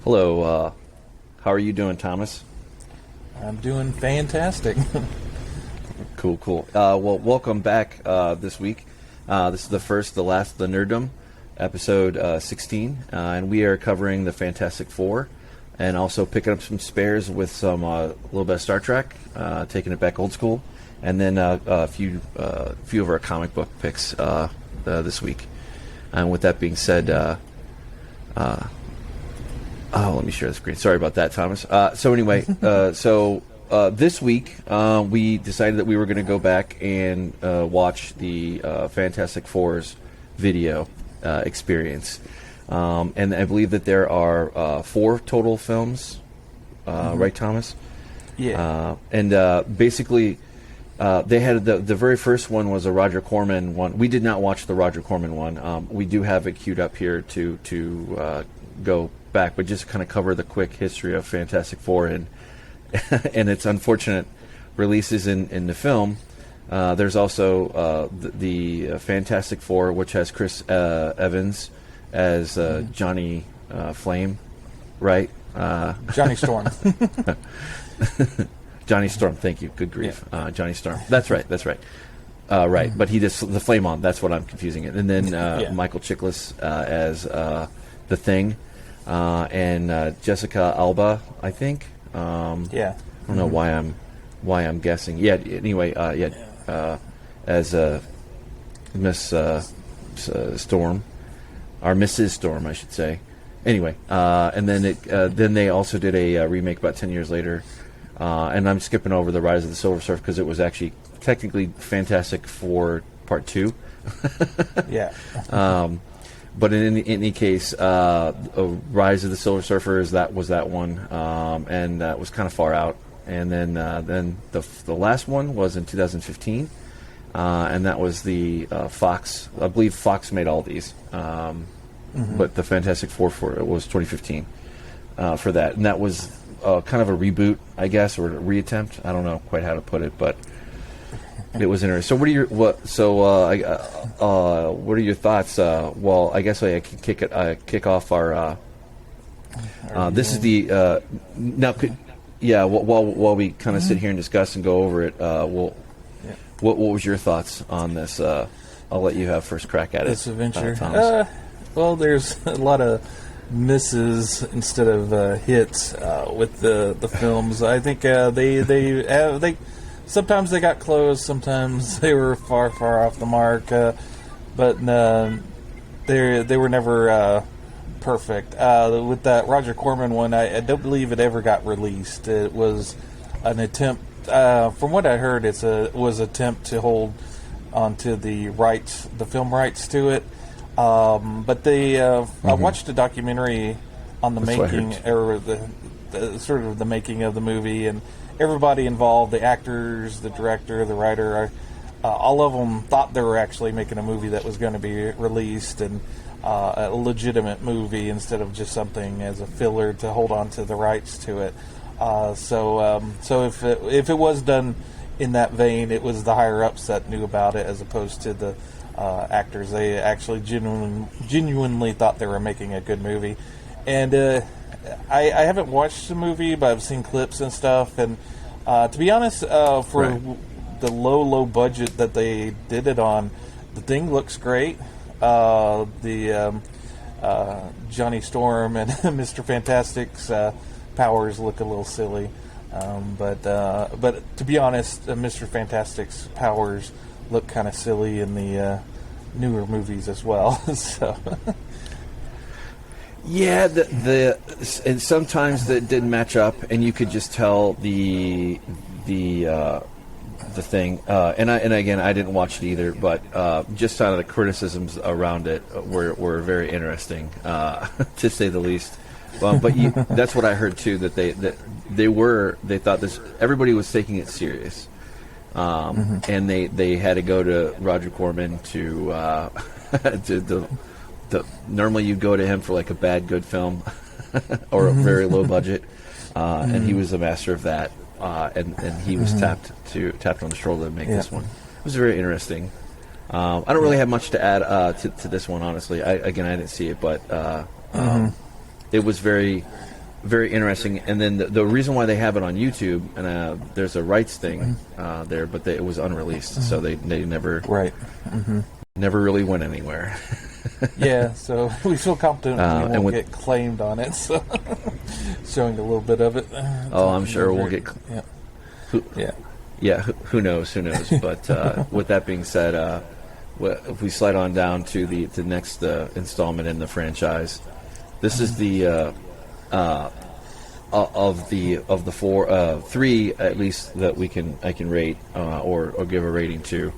Hello. How are you doing, Thomas? I'm doing fantastic. Cool. Well, welcome back this week. This is the Nerdom, episode 16, and we are covering the Fantastic Four, and also picking up some spares with some little bit of Star Trek, taking it back old school, and then a few of our comic book picks this week. And with that being said, let me share the screen. Sorry about that, Thomas. So anyway, this week we decided that we were going to go back and watch the Fantastic Four's video experience. And I believe that there are 4 total films, right, Thomas? Yeah. Basically, they had the very first one was a Roger Corman one. We did not watch the Roger Corman one. We do have it queued up here to go back, but just kind of cover the quick history of Fantastic Four and its unfortunate releases in the film. There's also the Fantastic Four, which has Chris Evans as Johnny Flame, right? Johnny Storm. Johnny Storm, thank you. Good grief. Yeah. Johnny Storm. That's right. Right, but he does the Flame on. That's what I'm confusing it. And then Michael Chiklis as the Thing, and Jessica Alba, I think. I don't know why I'm guessing. Yeah. Anyway, as Miss Storm, or Mrs. Storm, I should say. Anyway, and then they also did a remake about 10 years later. And I'm skipping over the Rise of the Silver Surfer because it was actually technically Fantastic Four Part 2. Yeah. But in any case, Rise of the Silver Surfer was that one, and that was kind of far out. And then the last one was in 2015, and that was the Fox. I believe Fox made all these, but the Fantastic Four was 2015 for that, and that was kind of a reboot, I guess, or a reattempt. I don't know quite how to put it, but it was interesting. So what are your thoughts? Well, I guess I can kick off our. This is the now. While we kind of sit here and discuss and go over it, what was your thoughts on this? I'll let you have first crack at this adventure. Thomas. Well, there's a lot of misses instead of hits with the films. I think they sometimes they got close, sometimes they were far off the mark, but they were never perfect. With that Roger Corman one, I don't believe it ever got released. It was an attempt, from what I heard, was an attempt to hold onto the film rights to it. But they, I watched a documentary on the making, or the sort of the making of the movie, and everybody involved, the actors, the director, the writer, all of them thought they were actually making a movie that was going to be released, and a legitimate movie instead of just something as a filler to hold on to the rights to it. So if it was done in that vein, it was the higher ups that knew about it as opposed to the actors. They actually genuinely thought they were making a good movie. And I haven't watched the movie, but I've seen clips and stuff. And to be honest, for the low budget that they did it on, the Thing looks great. The Johnny Storm and Mr. Fantastic's powers look a little silly. But to be honest, Mr. Fantastic's powers look kind of silly in the newer movies as well. So, yeah, and sometimes that didn't match up, and you could just tell the Thing. And again, I didn't watch it either, but just some of the criticisms around it were very interesting, to say the least. But that's what I heard too. That they thought this. Everybody was taking it serious. And they had to go to Roger Corman to normally you go to him for like a bad good film or a very low budget, and he was a master of that, and he was tapped on the shoulder to make this one. It was very interesting. I don't really have much to add to this one, honestly. I didn't see it, but it was very very interesting. And then the reason why they have it on YouTube, and there's a rights thing there, but it was unreleased, so they never never really went anywhere. Yeah, so we feel confident we won't get claimed on it. So showing a little bit of it. I'm sure we'll get. Who knows? But with that being said, if we slide on down to the next installment in the franchise, this is the of the three at least that I can rate or give a rating to.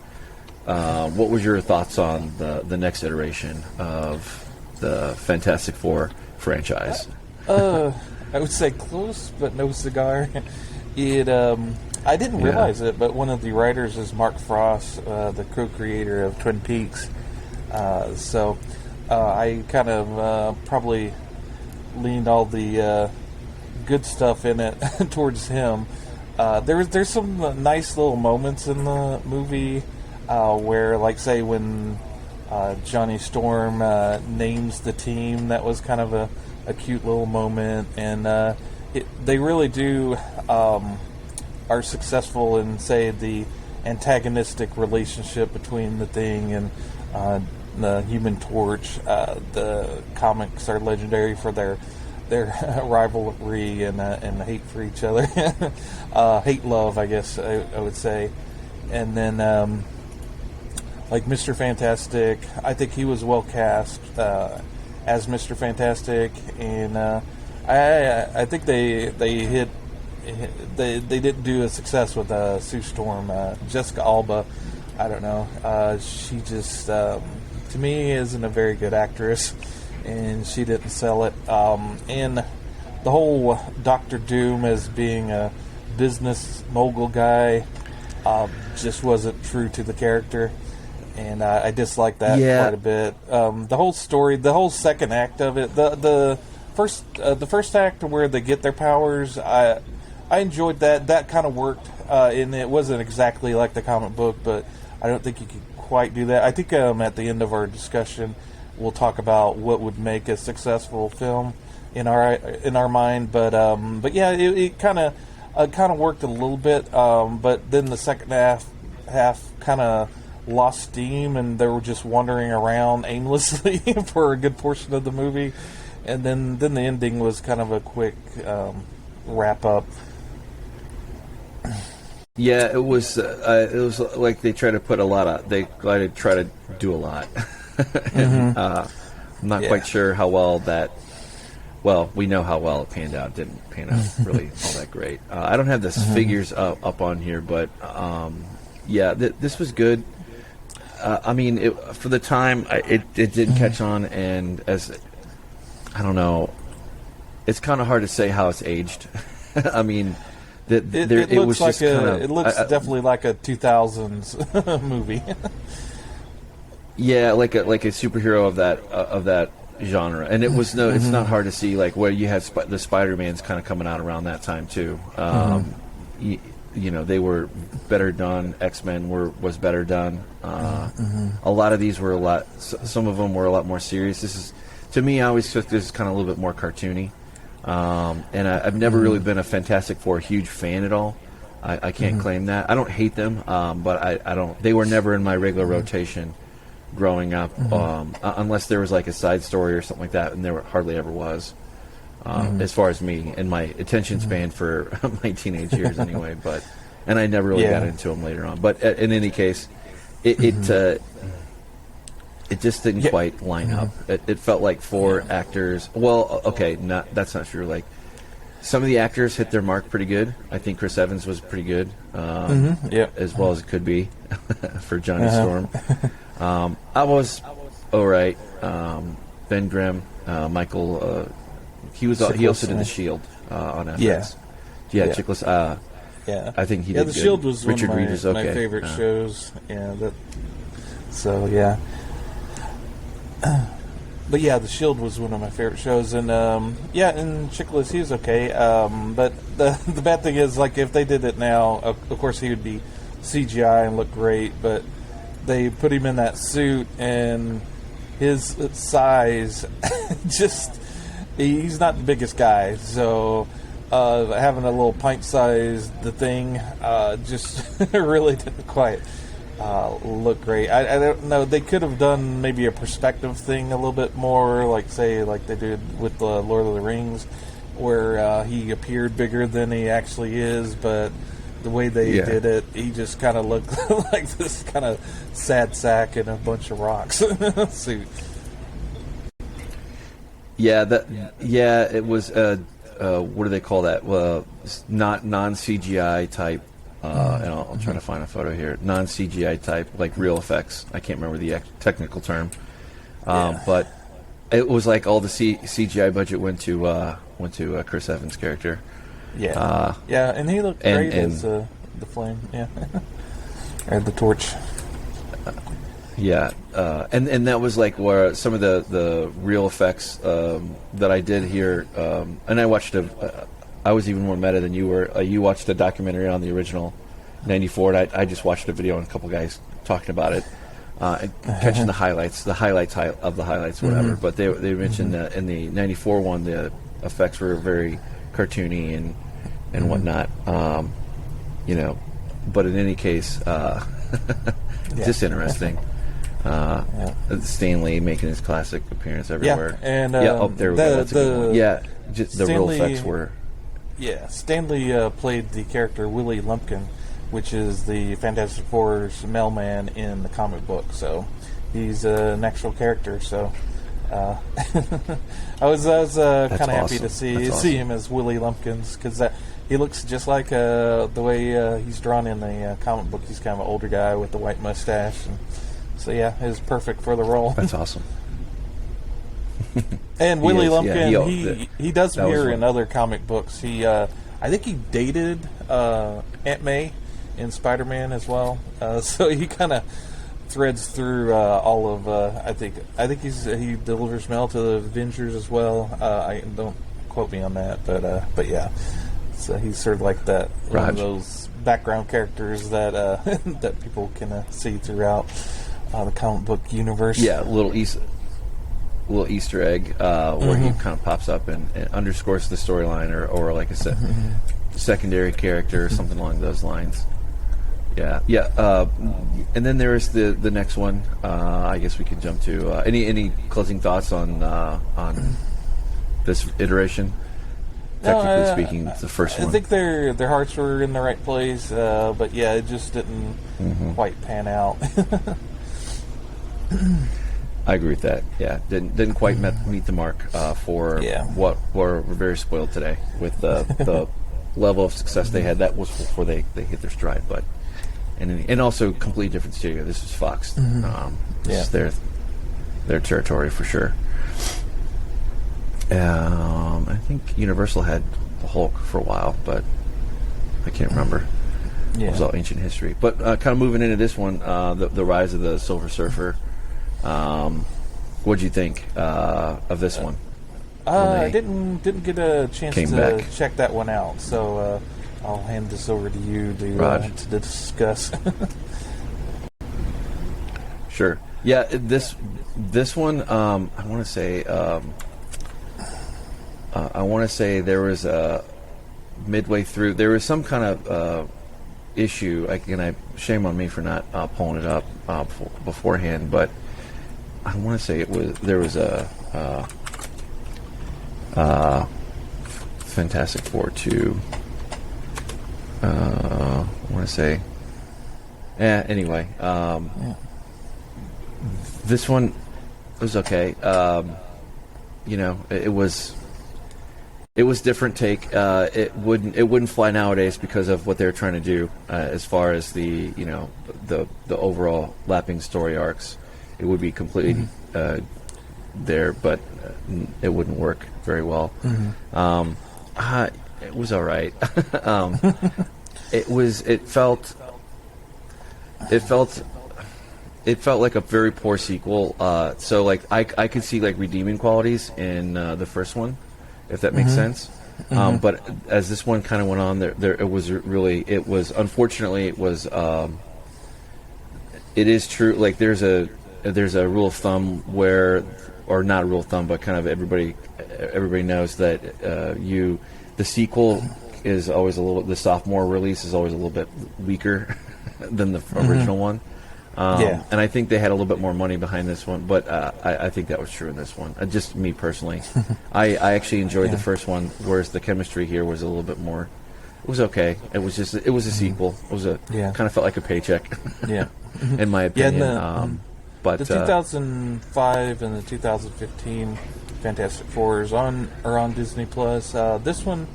What was your thoughts on the next iteration of the Fantastic Four franchise? I would say close, but no cigar. I didn't realize it, but one of the writers is Mark Frost, the co-creator of Twin Peaks. So I kind of probably leaned all the good stuff in it towards him. There's some nice little moments in the movie where, like, say, when Johnny Storm names the team, that was kind of a cute little moment, and they really do are successful in, say, the antagonistic relationship between the Thing and the Human Torch. The comics are legendary for their rivalry and hate for each other, hate love, I guess I would say. And then like Mr. Fantastic, I think he was well cast as Mr. Fantastic, and I think they didn't do a success with Sue Storm. Jessica Alba, I don't know. She just to me isn't a very good actress, and she didn't sell it. And the whole Doctor Doom as being a business mogul guy just wasn't true to the character, and I disliked that quite a bit. The whole story, the whole second act of it, the first act where they get their powers, I enjoyed that. That kind of worked, and it wasn't exactly like the comic book, but I don't think you could quite do that. I think at the end of our discussion, we'll talk about what would make a successful film in our mind. But yeah, it kind of worked a little bit. But then the second half kind of lost steam, and they were just wandering around aimlessly for a good portion of the movie. And then the ending was kind of a quick wrap up. Yeah, it was like they try to put a lot of, they try to do a lot. And, I'm not quite sure how well that, well, we know how well it panned out. It didn't pan out really all that great. I don't have the figures up on here, but this was good. I mean, for the time, it did catch on, and as, I don't know, it's kind of hard to say how it's aged. I mean, it looks like it looks definitely like a 2000s movie. Yeah, like a superhero of that genre, and it was it's not hard to see, like, where you had the Spider-Mans kind of coming out around that time too. You know, they were better done. X-Men was better done. A lot of these were some of them were a lot more serious. This is, to me, I always took this kind of a little bit more cartoony. And I've never really been a Fantastic Four huge fan at all. I can't claim that. I don't hate them, but I don't. They were never in my regular rotation growing up, unless there was like a side story or something like that, and there hardly ever was. As far as me and my attention span for my teenage years, anyway. And I never really got into them later on. But in any case, it just didn't quite line up. It felt like four actors. Well, okay, that's not true. Like, some of the actors hit their mark pretty good. I think Chris Evans was pretty good, as well as it could be for Johnny Storm. I was all right. Ben Grimm, Michael. He also did the Shield on FX. Chiklis. I think he did. The good. Shield was Richard one Reed of is okay. my favorite shows. But yeah, The Shield was one of my favorite shows, and and Chiklis, he was okay. But the bad thing is, like, if they did it now, of course he would be CGI and look great, but they put him in that suit, and his size just he's not the biggest guy, so having a little pint-sized the thing just really didn't quite look great. I don't know. They could have done maybe a perspective thing a little bit more, like they did with the Lord of the Rings, where he appeared bigger than he actually is, but the way they did it, he just kind of looked like this kind of sad sack in a bunch of rocks suit. It was what do they call that? Not non-CGI type. And I'll try to find a photo here. Non-CGI type, like real effects. I can't remember the technical term, but it was like all the CGI budget went to Chris Evans' character. And he looked great as the Flame, or the Torch. And that was like where some of the real effects that I did here, and I watched I was even more meta than you were. You watched a documentary on the original '94, and I just watched a video and a couple guys talking about it, catching the highlights of the highlights, whatever. But they mentioned that in the '94 one, the effects were very cartoony and whatnot, But in any case, just interesting. Stanley making his classic appearance everywhere. And there we go. That's a good one. Yeah, just the real effects were. Yeah, Stanley played the character Willie Lumpkin, which is the Fantastic Four's mailman in the comic book. So he's an actual character. So I was kind of happy to see him as Willie Lumpkins, because he looks just like the way he's drawn in the comic book. He's kind of an older guy with the white mustache. And so it was perfect for the role. That's awesome. And Willie Lumpkin, he does appear in other comic books. I think he dated Aunt May in Spider-Man as well. So he kind of threads through all of. I think he delivers mail to the Avengers as well. I don't quote me on that, but yeah. So he's sort of like that one of those background characters that that people can see throughout the comic book universe. Yeah, little Easter egg where he kind of pops up and underscores the storyline, or like a secondary character or something along those lines. And then there is the next one. I guess we can jump to any closing thoughts on this iteration. Technically speaking, the first one. I think their hearts were in the right place, but it just didn't quite pan out. I agree with that. Yeah, didn't quite meet the mark for what we're very spoiled today with the level of success they had. That was before they hit their stride, but and also completely different studio. This is Fox. This is their territory for sure. I think Universal had the Hulk for a while, but I can't remember. It was all ancient history. But kind of moving into this one, the rise of the Silver Surfer. What'd you think of this one? I didn't get a chance to check that one out, so I'll hand this over to you to discuss. Sure. Yeah, this one, I want to say there was a midway through, there was some kind of issue. Shame on me for not pulling it up beforehand, but I want to say there was a Fantastic Four 2. I want to say. Anyway, this one was okay. It was different take. It wouldn't fly nowadays because of what they're trying to do as far as the overall lapping story arcs. It would be completely there, but it wouldn't work very well. It was all right. It felt like a very poor sequel. So like I could see like redeeming qualities in the first one, if that makes sense. But as this one kind of went on, it is true. Like there's a rule of thumb where or not a rule of thumb, but kind of everybody knows that the sequel is always the sophomore release is always a little bit weaker than the original one. And I think they had a little bit more money behind this one, but I think that was true in this one. Just me personally, I actually enjoyed the first one, whereas the chemistry here was a little bit more. It was okay. It was a sequel. It was kind of felt like a paycheck. In my opinion. But the 2005 and the 2015 Fantastic Fours are on Disney Plus. This one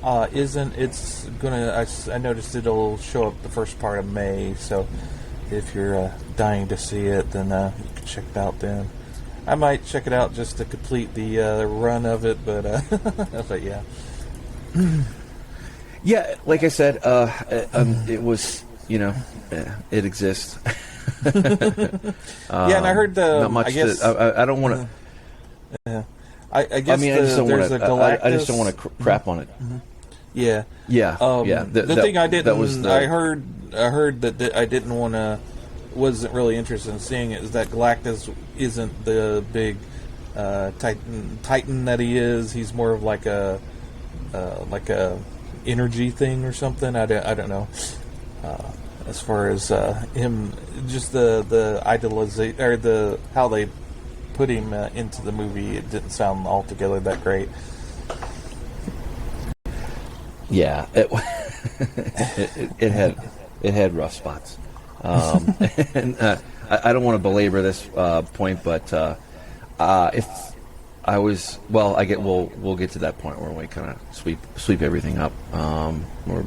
isn't. It's gonna. I noticed it'll show up the first part of May. So if you're dying to see it, then you can check it out then. I might check it out just to complete the run of it, but but yeah. Yeah, like I said, it was, it exists. Yeah, and I heard not much. I guess I don't want to. I guess I just don't want to. I just don't want to crap on it. Yeah. The thing I didn't. I heard that I didn't want to. Wasn't really interested in seeing it. Is that Galactus isn't the big Titan that he is? He's more of like a energy thing or something. I don't know. As far as him, just the idolization or how they put him into the movie, it didn't sound altogether that great. Yeah, it had rough spots, and I don't want to belabor this point, but if I was we'll get to that point where we kind of sweep everything up. We're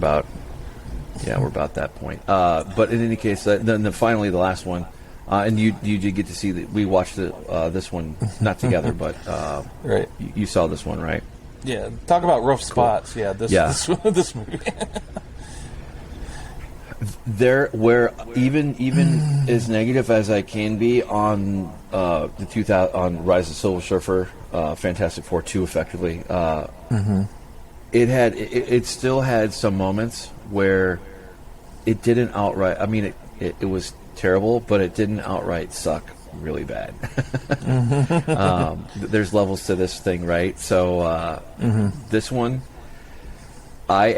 about that point. But in any case, then finally the last one, and you did get to see that we watched this one not together, but right. You saw this one, right? Yeah, talk about rough spots. Yeah, this movie. There, where even as negative as I can be on the 2000 on Rise of Silver Surfer, Fantastic Four 2, effectively, it still had some moments where it didn't outright. I mean, it was terrible, but it didn't outright suck really bad. There's levels to this thing, right? So this one, I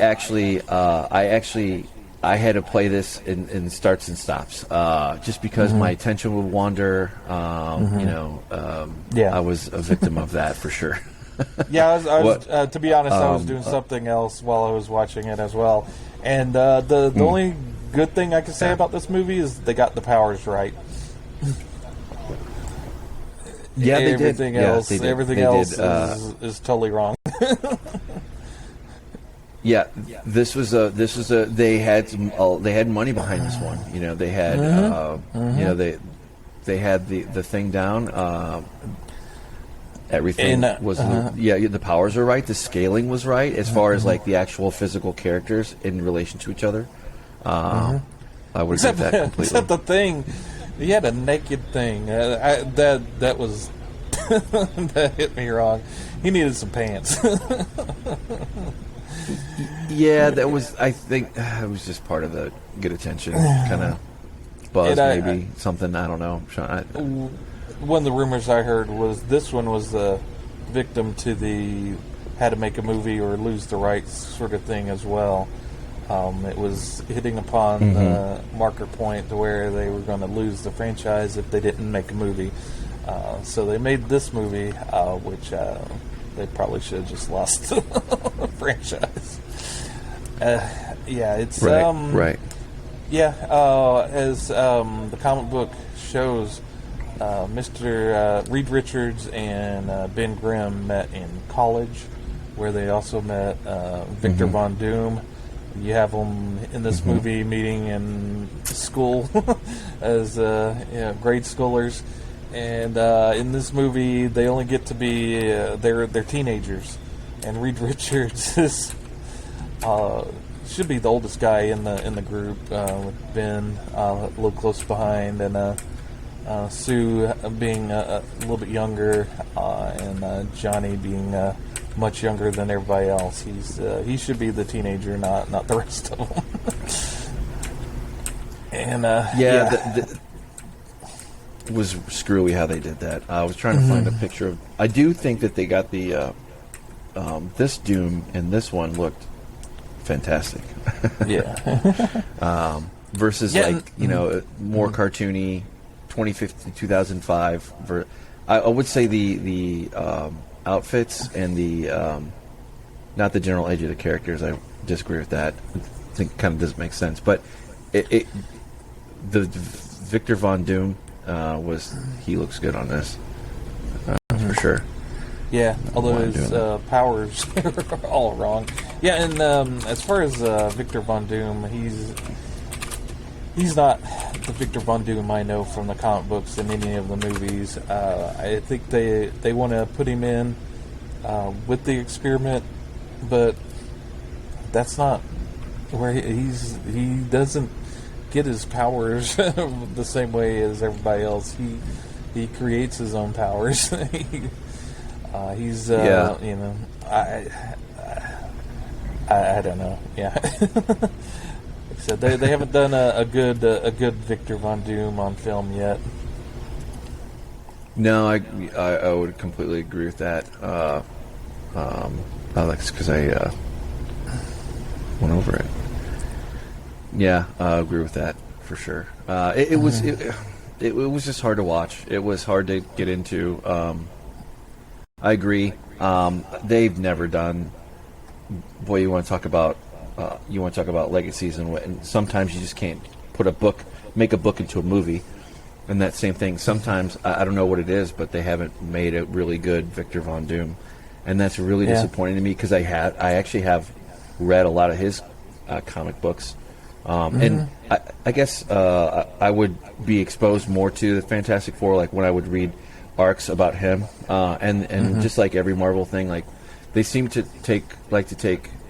had to play this in starts and stops, just because my attention would wander. I was a victim of that for sure. Yeah, I was to be honest, I was doing something else while I was watching it as well. And the only good thing I can say about this movie is they got the powers right. Yeah, they everything did. Else, yeah, they everything they else did. is totally wrong. Yeah, this was they had money behind this one. They had they had the thing down. Everything was the powers were right. The scaling was right as far as like the actual physical characters in relation to each other. I would agree with that completely. Except the thing, he had a naked thing. That was that hit me wrong. He needed some pants. Yeah, that was. I think it was just part of the get attention kind of buzz, maybe something. I don't know. One of the rumors I heard was this one was the victim to the had to make a movie or lose the rights sort of thing as well. It was hitting upon the marker point to where they were going to lose the franchise if they didn't make a movie. So they made this movie, which they probably should have just lost the franchise. It's right. Yeah, as the comic book shows, Mr. Reed Richards and Ben Grimm met in college, where they also met Victor Von Doom. You have them in this movie meeting in school as grade schoolers, and in this movie they only get to be they're teenagers, and Reed Richards is should be the oldest guy in the group, with Ben a little close behind, and Sue being a little bit younger, and Johnny being much younger than everybody else. He should be the teenager, not the rest of them. And was screwy how they did that. I was trying to find a picture of. I do think that they got the this Doom and this one looked fantastic. Yeah. Versus more cartoony, 2015 2005. I would say the outfits and the not the general age of the characters. I disagree with that. I think it kind of doesn't make sense, but the Victor Von Doom he looks good on this for sure. Yeah, although his powers are all wrong. Yeah, and as far as Victor Von Doom, he's not the Victor Von Doom I know from the comic books and any of the movies. I think they want to put him in with the experiment, but that's not where he doesn't get his powers the same way as everybody else. He creates his own powers. He's you know, I don't know. Yeah. Like I said, they haven't done a good Victor Von Doom on film yet. No, I would completely agree with that. Alex, because I went over it. Yeah, I agree with that for sure. It was just hard to watch. It was hard to get into. I agree. They've never done. Boy, you want to talk about legacies, and sometimes you just can't make a book into a movie. And that same thing. Sometimes I don't know what it is, but they haven't made a really good Victor Von Doom, and that's really disappointing to me because I actually have read a lot of his comic books, and I guess I would be exposed more to the Fantastic Four, like when I would read arcs about him, and just like every Marvel thing, like they seem to take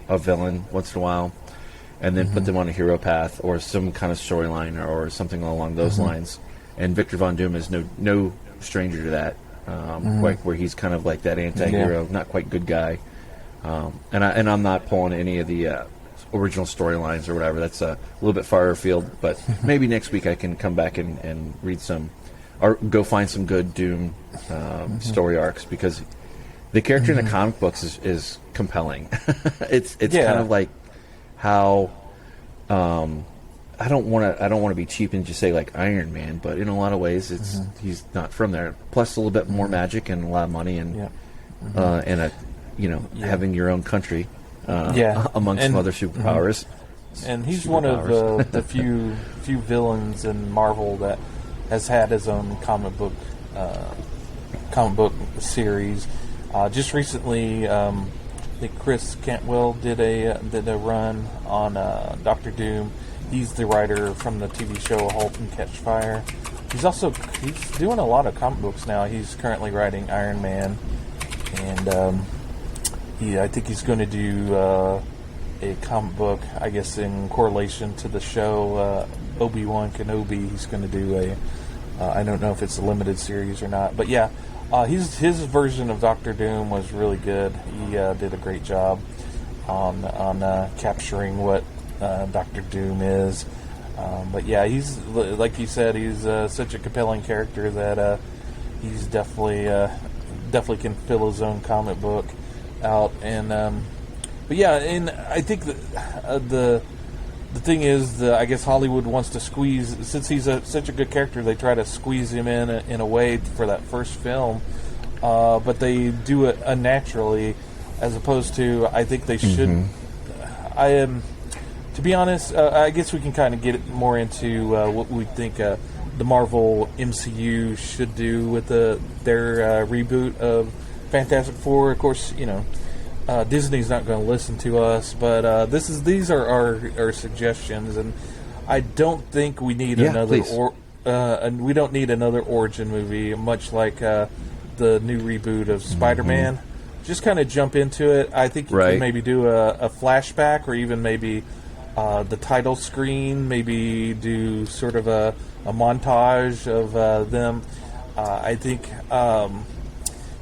a villain once in a while, and then put them on a hero path or some kind of storyline or something along those lines. And Victor Von Doom is no stranger to that, like where he's kind of like that anti-hero, not quite good guy. And I'm not pulling any of the original storylines or whatever. That's a little bit farther afield. But maybe next week I can come back and read some, or go find some good Doom story arcs, because the character in the comic books is compelling. It's kind of like how. I don't want to be cheap and just say like Iron Man, but in a lot of ways, he's not from there. Plus, a little bit more magic and a lot of money, and having your own country, amongst some other superpowers. And he's one of the few villains in Marvel that has had his own comic book series. Just recently, I think Chris Cantwell did a run on Doctor Doom. He's the writer from the TV show *Halt and Catch Fire*. He's doing a lot of comic books now. He's currently writing Iron Man, and I think he's going to do a comic book, I guess, in correlation to the show Obi-Wan Kenobi. He's going to do I don't know if it's a limited series or not, but yeah, his version of Doctor Doom was really good. He did a great job on capturing what Doctor Doom is, but yeah, he's, like you said, he's such a compelling character that he's definitely can fill his own comic book out. And but yeah, and I think the thing is, I guess Hollywood wants to squeeze, since he's such a good character, they try to squeeze him in a way for that first film, but they do it unnaturally, as opposed to, I think they should. To be honest, I guess we can kind of get more into what we think the Marvel MCU should do with their reboot of Fantastic Four. Of course, Disney's not going to listen to us, but these are our suggestions, and I don't think we need another we don't need another origin movie, much like the new reboot of Spider-Man. Just kind of jump into it. I think you can maybe do a flashback, or even maybe the title screen, maybe do sort of a montage of them. I think,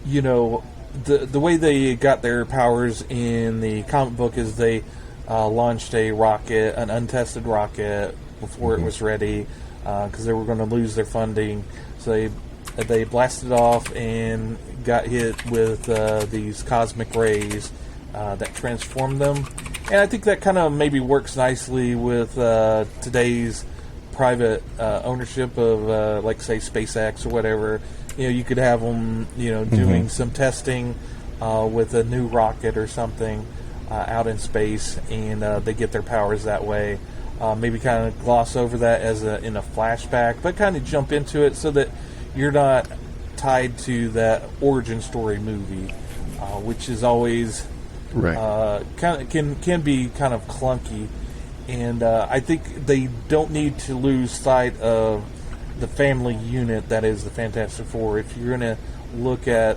the way they got their powers in the comic book is they launched an untested rocket before it was ready. because they were going to lose their funding. So they blasted off and got hit with these cosmic rays that transformed them. And I think that kind of maybe works nicely with today's private ownership of, like, say, SpaceX or whatever. You could have them, doing some testing with a new rocket or something out in space, and they get their powers that way. Maybe kind of gloss over that in a flashback, but kind of jump into it so that you're not tied to that origin story movie, which is always kind of can be kind of clunky. And I think they don't need to lose sight of the family unit that is the Fantastic Four. If you're going to look at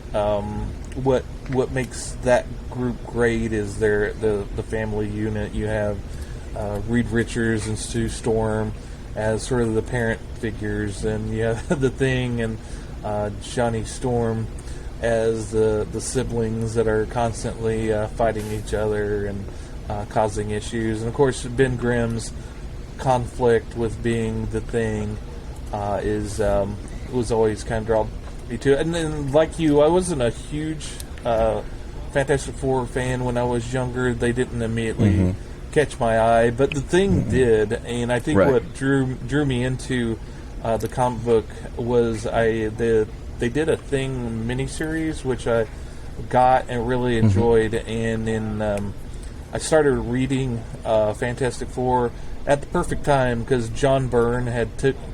what makes that group great is the family unit. You have Reed Richards and Sue Storm as sort of the parent figures, and you have the Thing and Johnny Storm as the siblings that are constantly fighting each other and causing issues. And of course, Ben Grimm's conflict with being the Thing was always kind of drawn me to it. And then, like you, I wasn't a huge Fantastic Four fan when I was younger. They didn't immediately catch my eye, but the Thing did, and I think what drew me into the comic book was they did a Thing miniseries, which I got and really enjoyed, and then I started reading Fantastic Four at the perfect time because John Byrne had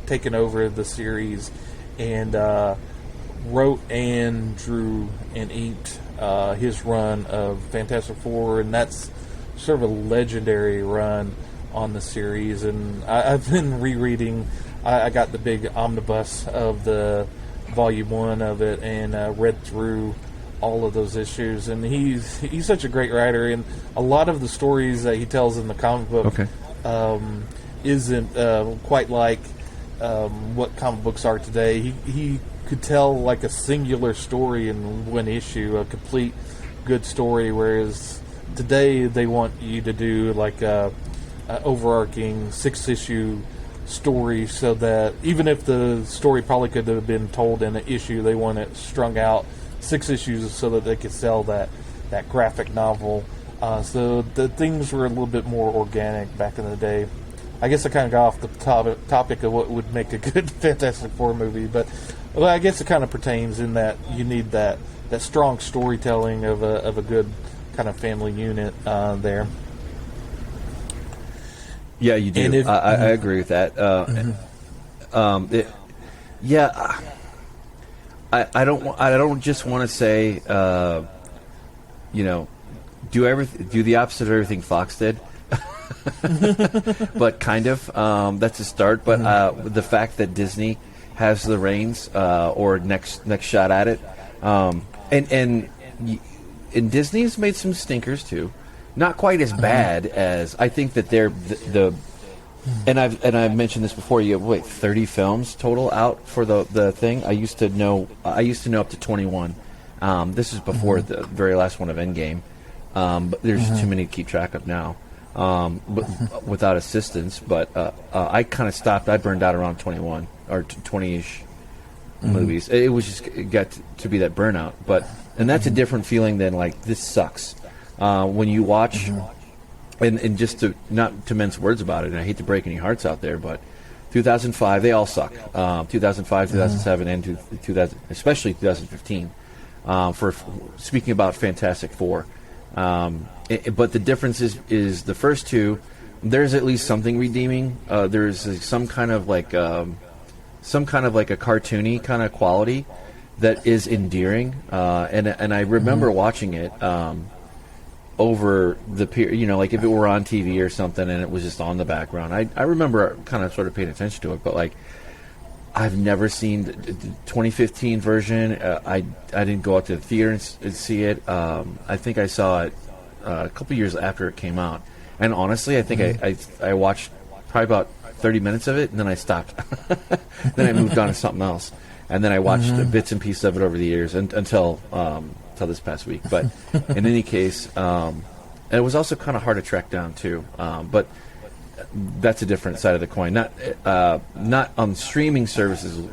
taken over the series and wrote and drew and inked his run of Fantastic Four, and that's sort of a legendary run on the series. And I've been rereading. I got the big omnibus of the volume 1 of it and read through all of those issues. And he's such a great writer, and a lot of the stories that he tells in the comic book isn't quite like what comic books are today. He could tell like a singular story in one issue, a complete good story, whereas today they want you to do like a overarching 6-issue story, so that even if the story probably could have been told in an issue, they want it strung out 6 issues so that they could sell that graphic novel. So the things were a little bit more organic back in the day. I guess I kind of got off the topic of what would make a good Fantastic Four movie, but I guess it kind of pertains in that you need that strong storytelling of a good kind of family unit there. Yeah, you do. I agree with that. I don't just want to say, do the opposite of everything Fox did. But kind of. That's a start. But the fact that Disney has the reins or next shot at it, and Disney's made some stinkers too. Not quite as bad as I think that they're and I've mentioned this before. You have 30 films total out for the thing. I used to know up to 21. This is before the very last one of Endgame. But there's too many to keep track of now. But without assistance. But I kind of stopped. I burned out around 21 or 20-ish movies. It got to be that burnout. And that's a different feeling than like this sucks. When you watch, and just not to mince words about it, and I hate to break any hearts out there, but 2005, they all suck. 2005, 2007, and 2000, especially 2015. For speaking about Fantastic Four, but the difference is the first two. There's at least something redeeming. There's some kind of like a cartoony kind of quality that is endearing. And I remember watching it. Over the period, like if it were on TV or something and it was just on the background, I remember kind of sort of paying attention to it. But like, I've never seen the 2015 version. I didn't go out to the theater and see it. I think I saw it a couple years after it came out. And honestly, I think I watched probably about 30 minutes of it and then I stopped. Then I moved on to something else. And then I watched bits and pieces of it over the years until this past week. But in any case, it was also kind of hard to track down too. But that's a different side of the coin. Not on streaming services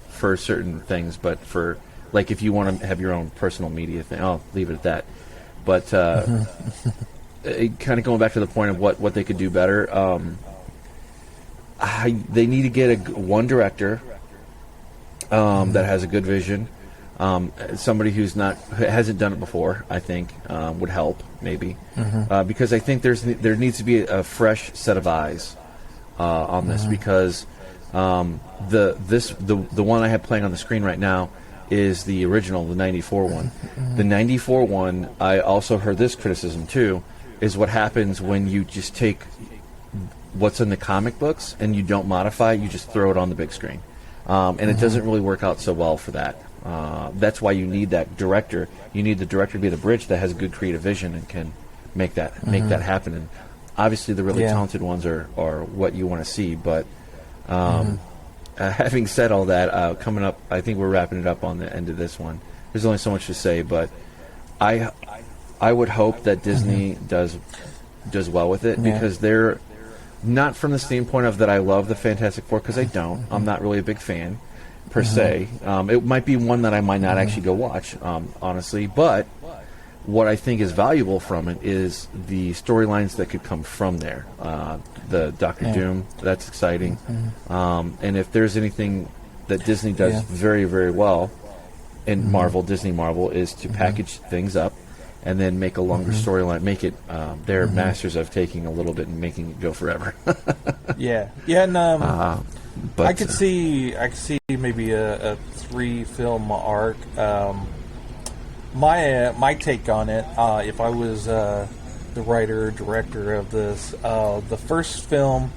for certain things, but for like if you want to have your own personal media thing. I'll leave it at that. But kind of going back to the point of what they could do better. They need to get one director that has a good vision. Somebody who's hasn't done it before, I think, would help maybe, because I think there needs to be a fresh set of eyes on this, because the one I have playing on the screen right now is the original, the '94 one. The '94 one, I also heard this criticism too, is what happens when you just take what's in the comic books and you don't modify it, you just throw it on the big screen, and it doesn't really work out so well for that. That's why you need that director. You need the director to be the bridge that has a good creative vision and can make that happen. And obviously, the really talented ones are what you want to see. But having said all that, coming up, I think we're wrapping it up on the end of this one. There's only so much to say, but I would hope that Disney does well with it, because they're not from the standpoint of that I love the Fantastic Four, because I don't. I'm not really a big fan per se. It might be one that I might not actually go watch, honestly. But what I think is valuable from it is the storylines that could come from there. The Doctor Doom, that's exciting. And if there's anything that Disney does very, very well, and Disney Marvel, is to package things up and then make a longer storyline. Make it, they're masters of taking a little bit and making it go forever. And but I could see maybe a 3-film arc. My take on it, if I was the writer director of this, the first film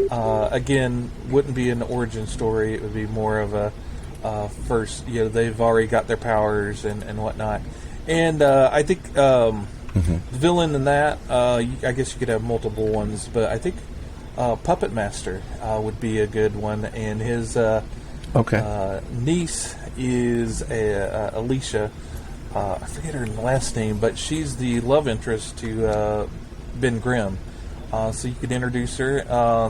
again wouldn't be an origin story. It would be more of a first. They've already got their powers and whatnot. And I think the villain in that, I guess you could have multiple ones, but I think Puppet Master would be a good one. And his niece is Alicia. I forget her last name, but she's the love interest to Ben Grimm. So you could introduce her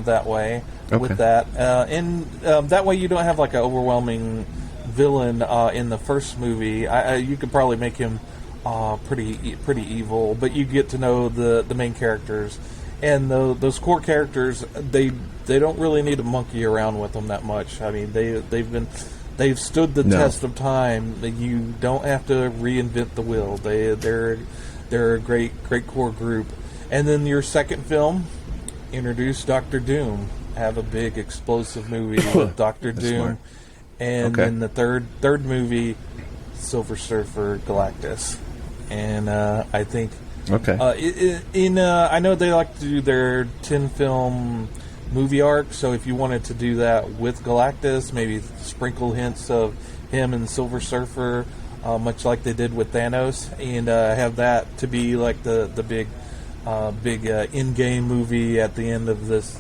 that way with that. And that way you don't have like an overwhelming villain in the first movie. You could probably make him pretty evil, but you get to know the main characters, and those core characters. They don't really need to monkey around with them that much. I mean, they've stood the test of time. You don't have to reinvent the wheel. They're a great core group. And then your second film, introduce Doctor Doom. Have a big explosive movie with Doctor Doom. Smart. And then the third movie, Silver Surfer Galactus. And I think I know they like to do their 10-film movie arc, so if you wanted to do that with Galactus, maybe sprinkle hints of him and Silver Surfer, much like they did with Thanos, and have that to be like the big in-game movie at the end of this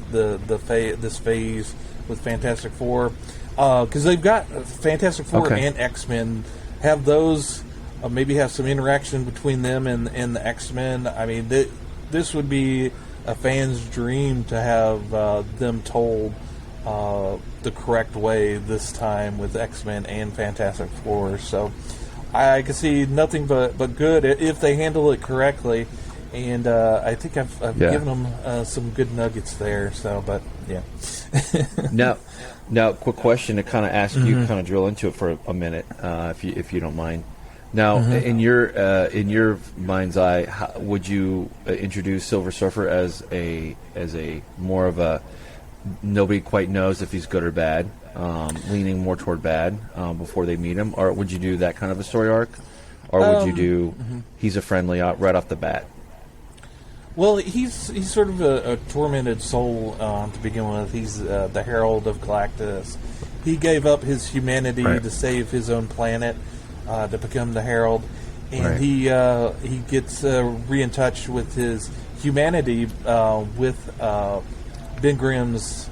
phase with Fantastic Four, because they've got Fantastic Four and X-Men. Have those maybe have some interaction between them and the X-Men. I mean, this would be a fan's dream to have them told the correct way this time with X-Men and Fantastic Four. So I can see nothing but good if they handle it correctly. And I think I've given them some good nuggets there. So, but yeah. Now, quick question to kind of ask you, kind of drill into it for a minute, if you don't mind. Now, in your mind's eye, how, would you introduce Silver Surfer as a more of a nobody quite knows if he's good or bad, leaning more toward bad before they meet him, or would you do that kind of a story arc, or would you do he's a friendly right off the bat? Well, he's sort of a tormented soul to begin with. He's the Herald of Galactus. He gave up his humanity to save his own planet, to become the Herald, and he gets in touch with his humanity with Ben Grimm's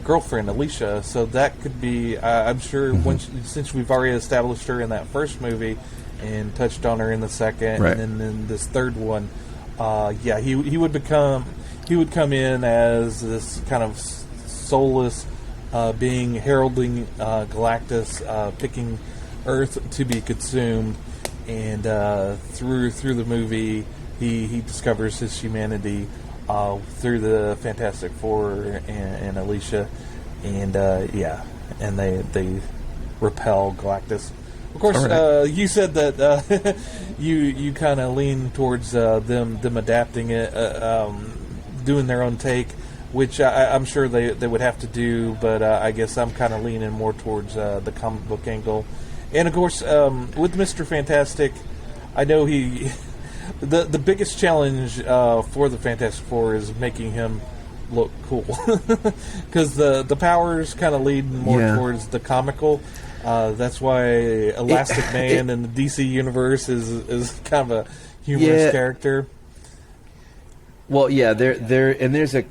girlfriend Alicia. So that could be, I'm sure, since we've already established her in that first movie and touched on her in the second, and then in this third one. He would become. he would come in as this kind of soulless being heralding Galactus, picking Earth to be consumed, and through the movie, he discovers his humanity through the Fantastic Four and Alicia, and and they repel Galactus. Of course, right. You said that you kind of lean towards them adapting it, doing their own take, which I'm sure they would have to do, but I guess I'm kind of leaning more towards the comic book angle. And of course, with Mr. Fantastic, I know the biggest challenge for the Fantastic Four is making him look cool, because the powers kind of lead more towards the comical. That's why Elastic Man in the DC universe is kind of a humorous character. Well, yeah, there's a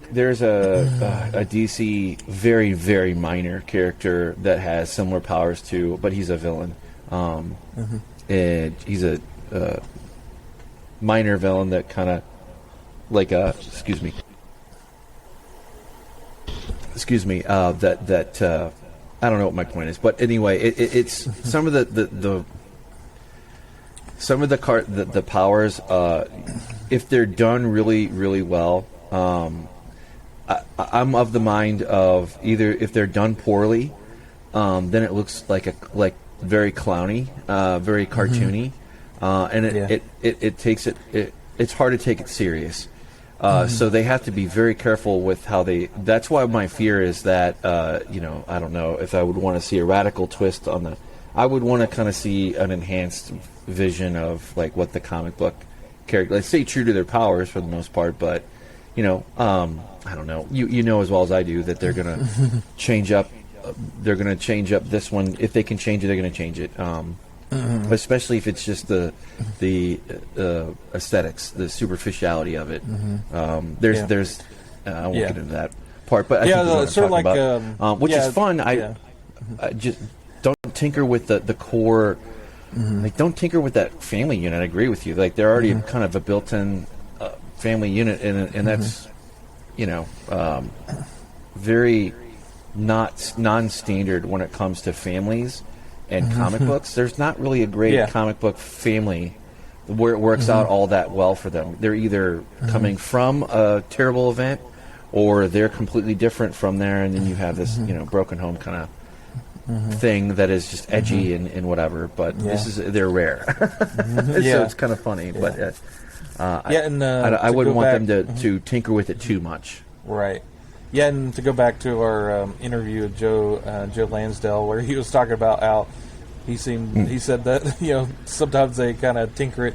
DC very, very minor character that has similar powers too, but he's a villain. And he's a minor villain that kind of like excuse me. That I don't know what my point is, but anyway, it's some of the powers. If they're done really, really well, I'm of the mind of either if they're done poorly, then it looks like very clowny, very cartoony, and it takes it. It's hard to take it serious. So they have to be very careful with how they. That's why my fear is that I don't know if I would want to see a radical twist on the. I would want to kind of see an enhanced vision of like what the comic book character. Let's stay true to their powers for the most part, but I don't know. You know as well as I do that they're gonna change up. They're gonna change up this one. If they can change it, they're gonna change it. Especially if it's just the aesthetics, the superficiality of it. There's I won't get into that part, but I think it's sort of like about, which is fun. I just don't tinker with the core. Like, don't tinker with that family unit. I agree with you. Like, they're already kind of a built-in family unit, and that's very not non-standard when it comes to families and comic books. There's not really a great comic book family where it works out all that well for them. They're either coming from a terrible event, or they're completely different from there, and then you have this broken home kind of thing that is just edgy and whatever. But they're rare, so it's kind of funny. But I wouldn't want them to tinker with it too much. Right. Yeah, and to go back to our interview with Joe Lansdale, where he was talking about how he said that sometimes they kind of tinker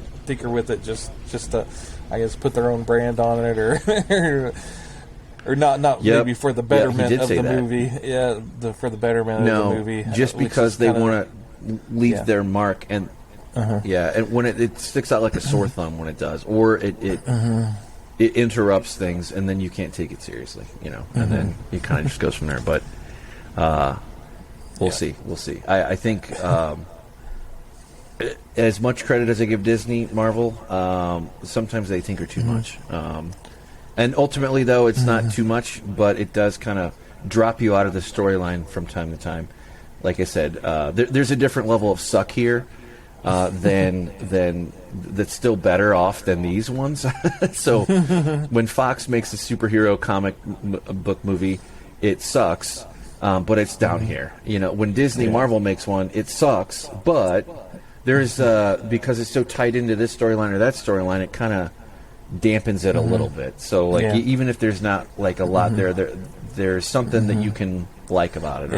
with it just to, I guess, put their own brand on it, or not maybe for the betterment of the movie. Yeah, for the betterment of the movie. Just because they want to leave their mark, and and when it sticks out like a sore thumb when it does, or it interrupts things, and then you can't take it seriously, and then it kind of just goes from there. But we'll see. I think as much credit as I give Disney, Marvel, sometimes they tinker too much. And ultimately, though, it's not too much, but it does kind of drop you out of the storyline from time to time. Like I said, there's a different level of suck here than that's still better off than these ones. So when Fox makes a superhero comic book movie, it sucks, but it's down here. When Disney Marvel makes one, it sucks, but there's because it's so tied into this storyline or that storyline, it kind of dampens it a little bit. So even if there's not like a lot there's something that you can like about it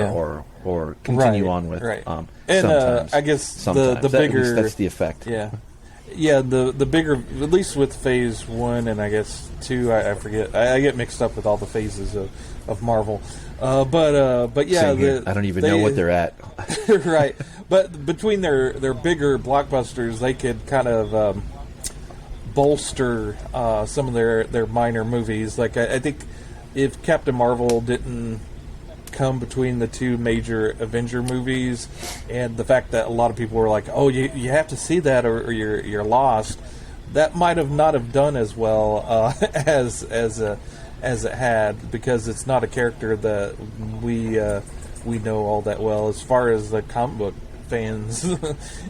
or continue on with. Right. And I guess the bigger that's the effect. The bigger, at least with Phase 1 and I guess 2, I forget. I get mixed up with all the phases of Marvel. But yeah, I don't even know what they're at. Right. But between their bigger blockbusters, they could kind of bolster some of their minor movies. Like I think if Captain Marvel didn't come between the two major Avenger movies, and the fact that a lot of people were like, "Oh, you have to see that, or you're lost," that might have not have done as well as it had, because it's not a character that we know all that well as far as the comic book fans,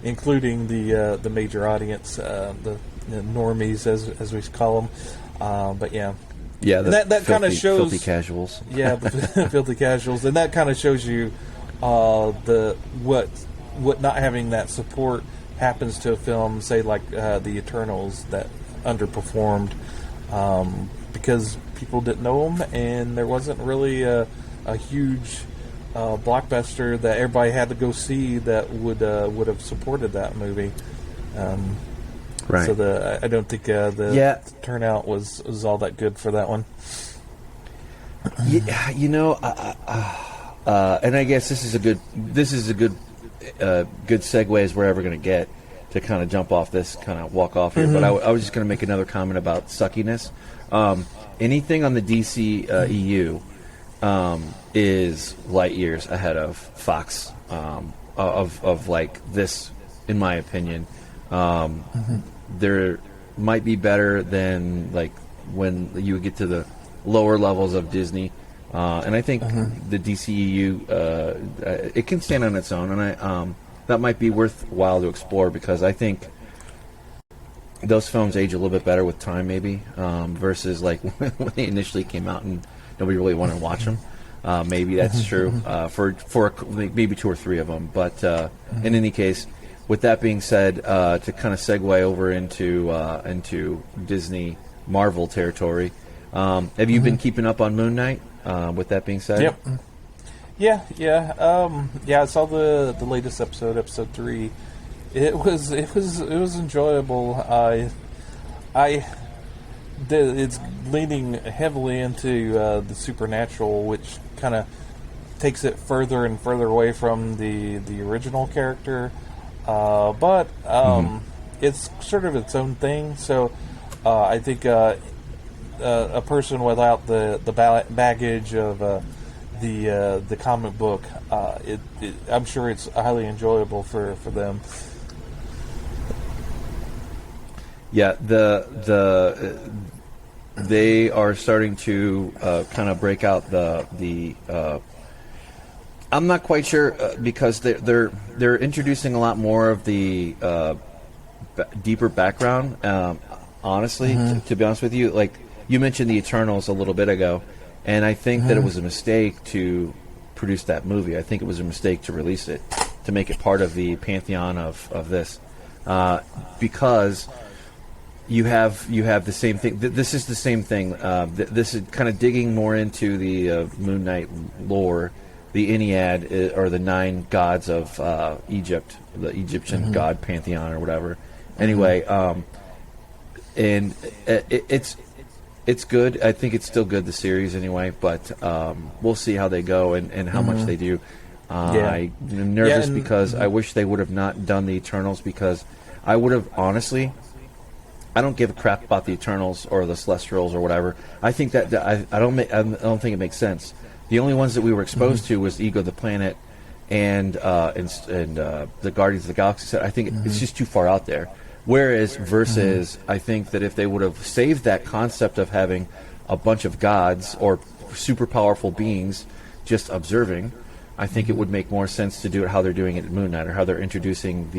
including the major audience, the normies as we call them. But yeah. Yeah, that kind of shows filthy casuals. Yeah, the filthy casuals, and that kind of shows you what not having that support happens to a film, say like the Eternals, that underperformed because people didn't know them, and there wasn't really a huge blockbuster that everybody had to go see that would have supported that movie. Right. So I don't think the turnout was all that good for that one. Yeah, and I guess this is a good segue as we're ever going to get to kind of jump off this, kind of walk off here. But I was just going to make another comment about suckiness. Anything on the DC EU is light years ahead of Fox of like this, in my opinion. There might be better than like when you get to the lower levels of Disney, and I think the DCEU it can stand on its own, and that might be worthwhile to explore, because I think those films age a little bit better with time, maybe, versus like when they initially came out and nobody really wanted to watch them. Maybe that's true for maybe two or three of them, but in any case. With that being said, to kind of segue over into Disney Marvel territory, have you been keeping up on Moon Knight? With that being said, yep, yeah. I saw the latest episode 3. It was enjoyable. It's leaning heavily into the supernatural, which kind of takes it further and further away from the original character. But it's sort of its own thing. So I think a person without the baggage of the comic book, I'm sure it's highly enjoyable for them. Yeah, they are starting to kind of break out the. I'm not quite sure because they're introducing a lot more of the deeper background. Honestly, to be honest with you, like you mentioned the Eternals a little bit ago, and I think that it was a mistake to produce that movie. I think it was a mistake to release it, to make it part of the pantheon of this, because you have the same thing. This is the same thing. This is kind of digging more into the Moon Knight lore. The Ennead, or the 9 gods of Egypt, the Egyptian god pantheon or whatever. Anyway, and it's good. I think it's still good, the series anyway, but we'll see how they go and how much they do. I'm nervous because I wish they would have not done the Eternals, because I would have, honestly, I don't give a crap about the Eternals or the Celestials or whatever. I think that I don't think it makes sense. The only ones that we were exposed to was Ego the Planet and the Guardians of the Galaxy. I think it's just too far out there. Whereas, I think that if they would have saved that concept of having a bunch of gods or super powerful beings just observing, I think it would make more sense to do it how they're doing it at Moon Knight, or how they're introducing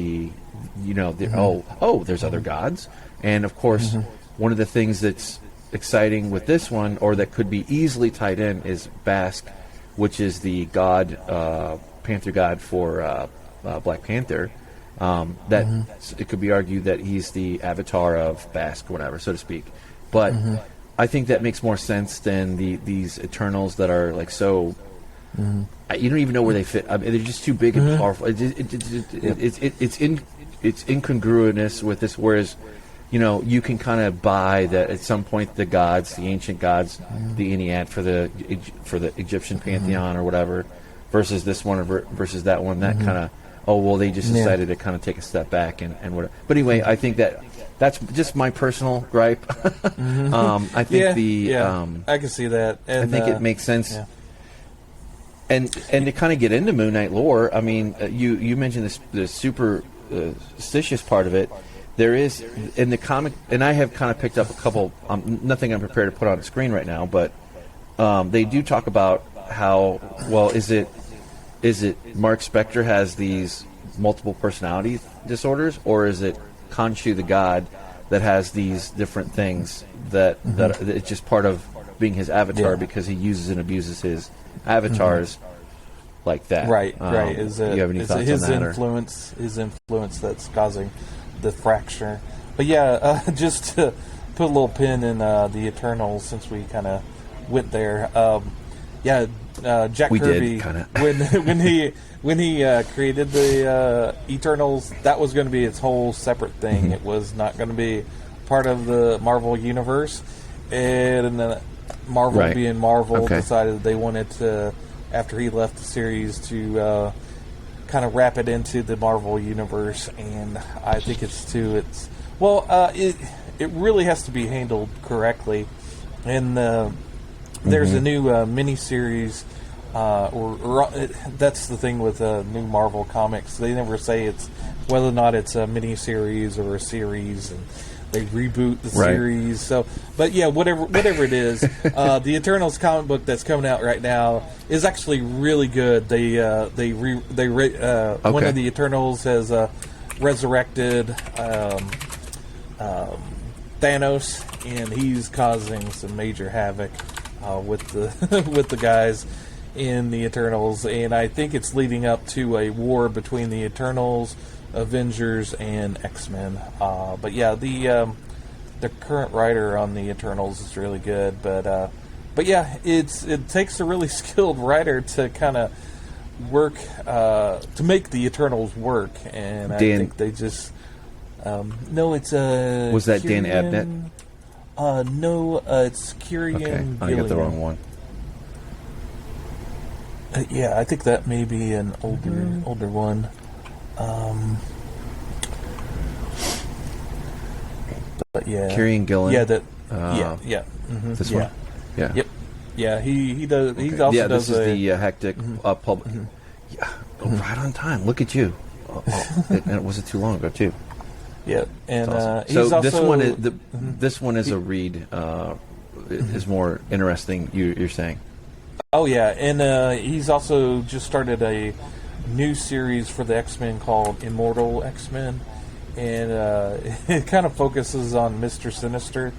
there's other gods. And of course, one of the things that's exciting with this one, or that could be easily tied in, is Basque, which is the god, Panther god for Black Panther. It could be argued that he's the avatar of Basque, or whatever, so to speak. But I think that makes more sense than these Eternals that are like so. You don't even know where they fit. I mean, they're just too big and powerful. It's incongruousness with this, whereas. You can kind of buy that at some point the gods, the ancient gods, the Ennead for the Egyptian pantheon or whatever, versus this one or versus that one. That kind of they just decided to kind of take a step back and whatever. But anyway, I think that's just my personal gripe. I think I can see that. And, I think it makes sense. Yeah. And to kind of get into Moon Knight lore, I mean, you mentioned this superstitious part of it. there is in the comic, and I have kind of picked up a couple. Nothing I'm prepared to put on the screen right now, but they do talk about how is it Mark Spector has these multiple personality disorders, or is it Khonshu the god that has these different things that it's just part of being his avatar because he uses and abuses his avatars like that. Right. Do you have any thoughts his on that? His influence that's causing the fracture. But yeah, just to put a little pin in the Eternals, since we kind of went there. Jack Kirby, when he created the Eternals, that was going to be its whole separate thing. It was not going to be part of the Marvel universe, and Marvel, being Marvel, decided they wanted to, after he left the series, to kind of wrap it into the Marvel universe. And I think it really has to be handled correctly. And there's a new miniseries, that's the thing with new Marvel comics. They never say it's whether or not it's a miniseries or a series, and they reboot the series. So, but yeah, whatever it is, the Eternals comic book that's coming out right now is actually really good. One of the Eternals has resurrected Thanos, and he's causing some major havoc with the guys in the Eternals, and I think it's leading up to a war between the Eternals, Avengers, and X-Men. But yeah, the current writer on the Eternals is really good. But yeah, it takes a really skilled writer to kind of work to make the Eternals work, and I think they just no, it's was that Kieran, Dan Abnett? No, it's Kieran. Okay, I Gillian. got the wrong one. Yeah, I think that may be an older one. But yeah, Kieran Gillen. Yeah, that. Yeah. Mm-hmm, this one. Yeah. Yep. Yeah, he does. He also does. This is the hectic pub. Yeah, right on time. Look at you. And it wasn't too long ago too. Yeah, and awesome. he's so also, this one is a read. Is more interesting. You're saying. Oh yeah, and he's also just started a new series for the X-Men called Immortal X-Men, and it kind of focuses on Mr. Sinister.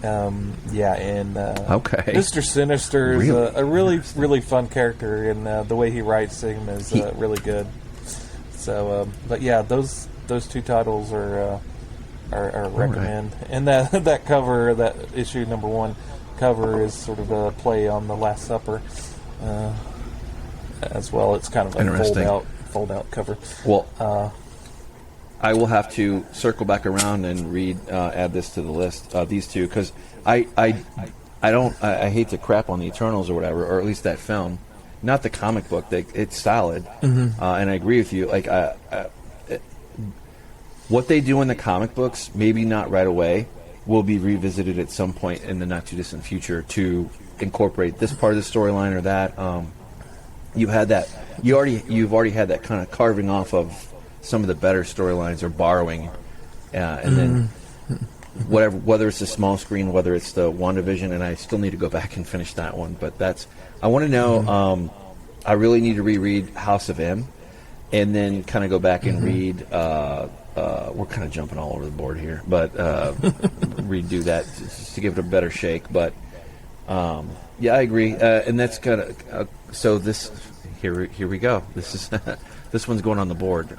Mr. Sinister is a really fun character, and the way he writes him is really good. So, but yeah, those two titles are recommend, right. And that cover, that issue number 1 cover, is sort of a play on the Last Supper as well. It's kind of a fold out cover. Well, I will have to circle back around and add this to the list, these two, because I hate to crap on the Eternals or whatever, or at least that film, not the comic book. It's solid, and I agree with you. Like what they do in the comic books, maybe not right away, will be revisited at some point in the not too distant future to incorporate this part of the storyline or that. You've already had that kind of carving off of some of the better storylines or borrowing, and then whether it's the small screen, whether it's the WandaVision, and I still need to go back and finish that one. But I want to know. I really need to reread House of M, and then kind of go back and read. We're kind of jumping all over the board here, but redo that just to give it a better shake. But yeah, I agree, and that's kind of so. This here we go. This is this one's going on the board.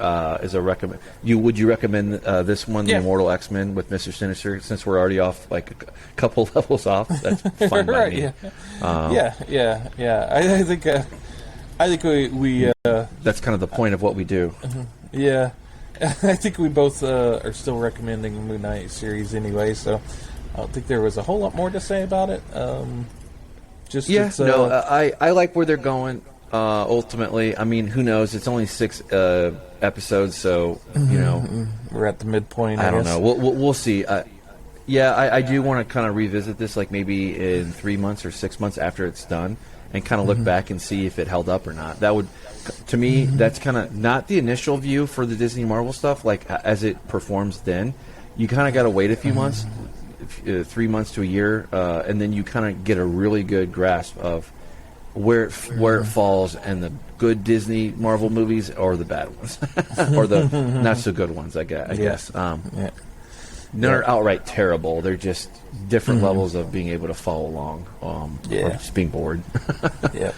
Is a recommend. Would you recommend this one, the Immortal X-Men with Mr. Sinister? Since we're already off like a couple levels off, that's fine by me. Yeah. I think we. That's kind of the point of what we do. Yeah. I think we both are still recommending the Moon Knight series anyway, so I don't think there was a whole lot more to say about it. I like where they're going. Ultimately, I mean, who knows? It's only 6 episodes, so you know, we're at the midpoint. I don't know. We'll see. I do want to kind of revisit this, like maybe in 3 months or 6 months after it's done, and kind of look back and see if it held up or not. That would, to me, that's kind of not the initial view for the Disney Marvel stuff. Like as it performs, then you kind of got to wait a few months, 3 months to a year, and then you kind of get a really good grasp of where it falls, and the good Disney Marvel movies or the bad ones, or the not so good ones. I guess. None are outright terrible. They're just different levels of being able to follow along, or just being bored. Yep.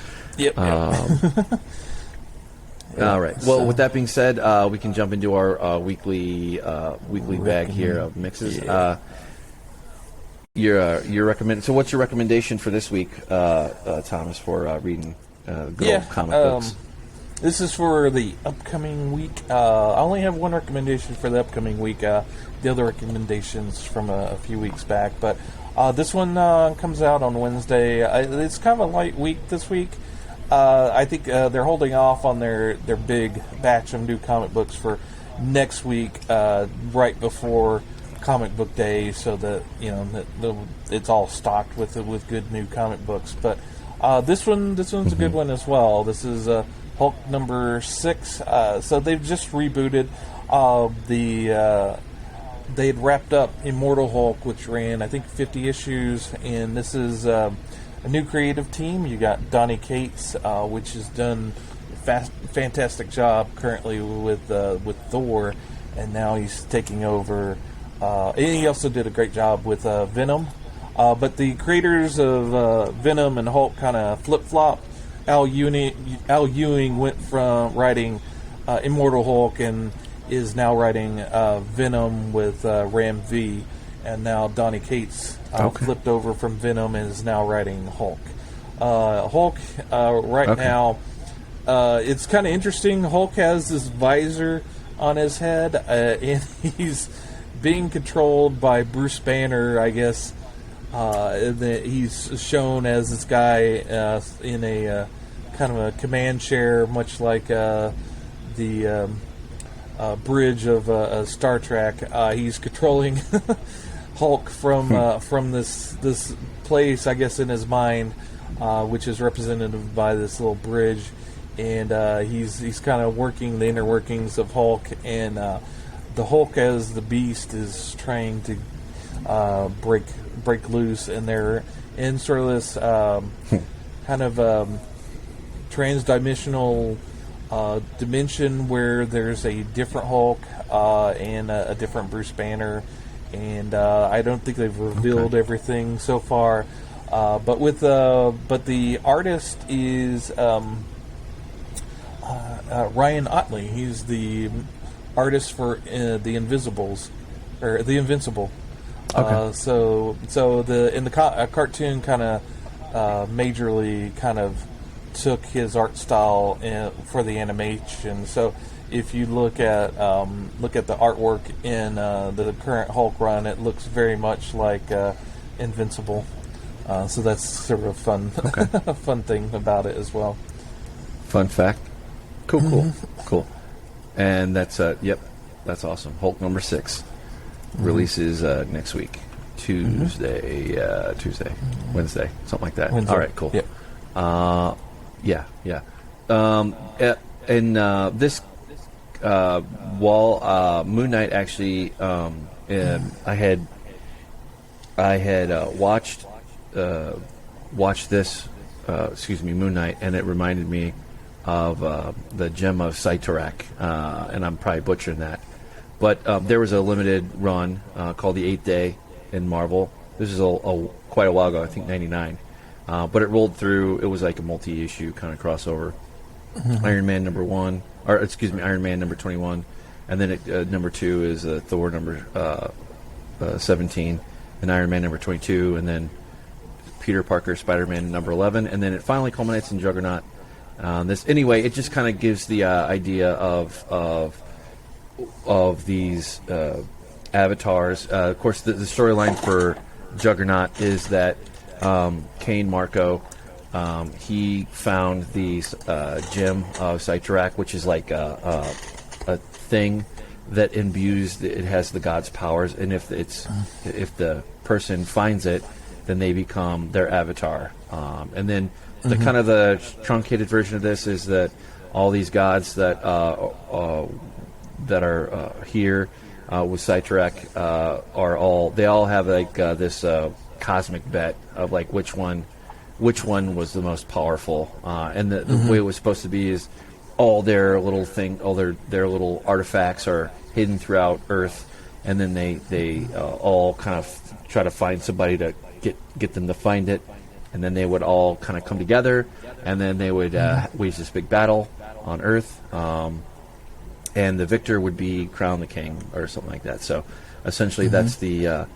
All right. Well, with that being said, we can jump into our weekly bag here of mixes. Your recommend. So, what's your recommendation for this week, Thomas, for reading good old comic books? This is for the upcoming week. I only have one recommendation for the upcoming week. The other recommendations from a few weeks back, but this one comes out on Wednesday. It's kind of a light week this week. I think they're holding off on their big batch of new comic books for next week, right before Comic Book Day, so that it's all stocked with good new comic books. But this one's a good one as well. This is Hulk number 6. So they've just rebooted they had wrapped up Immortal Hulk, which ran, I think, 50 issues, and this is a new creative team. You got Donny Cates, which has done a fantastic job currently with Thor, and now he's taking over. And he also did a great job with Venom. But the creators of Venom and Hulk kind of flip-flopped. Al Ewing went from writing Immortal Hulk and is now writing Venom with Ram V, and now Donny Cates flipped over from Venom and is now writing Hulk. Hulk now, it's kind of interesting. Hulk has this visor on his head, and he's being controlled by Bruce Banner, I guess. He's shown as this guy in a kind of a command chair, much like the bridge of Star Trek. He's controlling Hulk from this place, I guess, in his mind, which is represented by this little bridge, and he's kind of working the inner workings of Hulk, and the Hulk as the Beast is trying to break loose, and they're in sort of this kind of transdimensional dimension where there's a different Hulk and a different Bruce Banner, and I don't think they've revealed everything so far. But the artist is Ryan Otley. He's the artist for the Invisibles, or the Invincible. So the cartoon kind of majorly kind of took his art style for the animation. So if you look at the artwork in the current Hulk run, it looks very much like Invincible. So that's sort of a fun fun thing about it as well. Fun fact. Cool. And that's that's awesome. Hulk number 6 releases next week, Wednesday, something like that. Wednesday. All right, cool. Yep. This Moon Knight actually, I had watched this, Moon Knight, and it reminded me of the Gem of Cyttorak, and I'm probably butchering that. But there was a limited run called the 8th Day in Marvel. This is quite a while ago, I think 99. But it rolled through. It was like a multi-issue kind of crossover. Iron Man number 1, Iron Man number 21, and then number 2 is Thor number 17, and Iron Man number 22, and then Peter Parker Spider-Man number 11, and then it finally culminates in Juggernaut. It just kind of gives the idea of these avatars. Of course, the storyline for Juggernaut is that Kane Marco, he found the gem of Cyttorak, which is like a thing that imbues. It has the god's powers, and if the person finds it, then they become their avatar. And then the kind of the truncated version of this is that all these gods that are here with Cytrek they all have like this cosmic bet of like which one was the most powerful, and the way it was supposed to be is all their little artifacts are hidden throughout Earth, and then they all kind of try to find somebody to get them to find it, and then they would all kind of come together, and then they would wage this big battle on Earth, and the victor would be crowned the king or something like that. So essentially that's the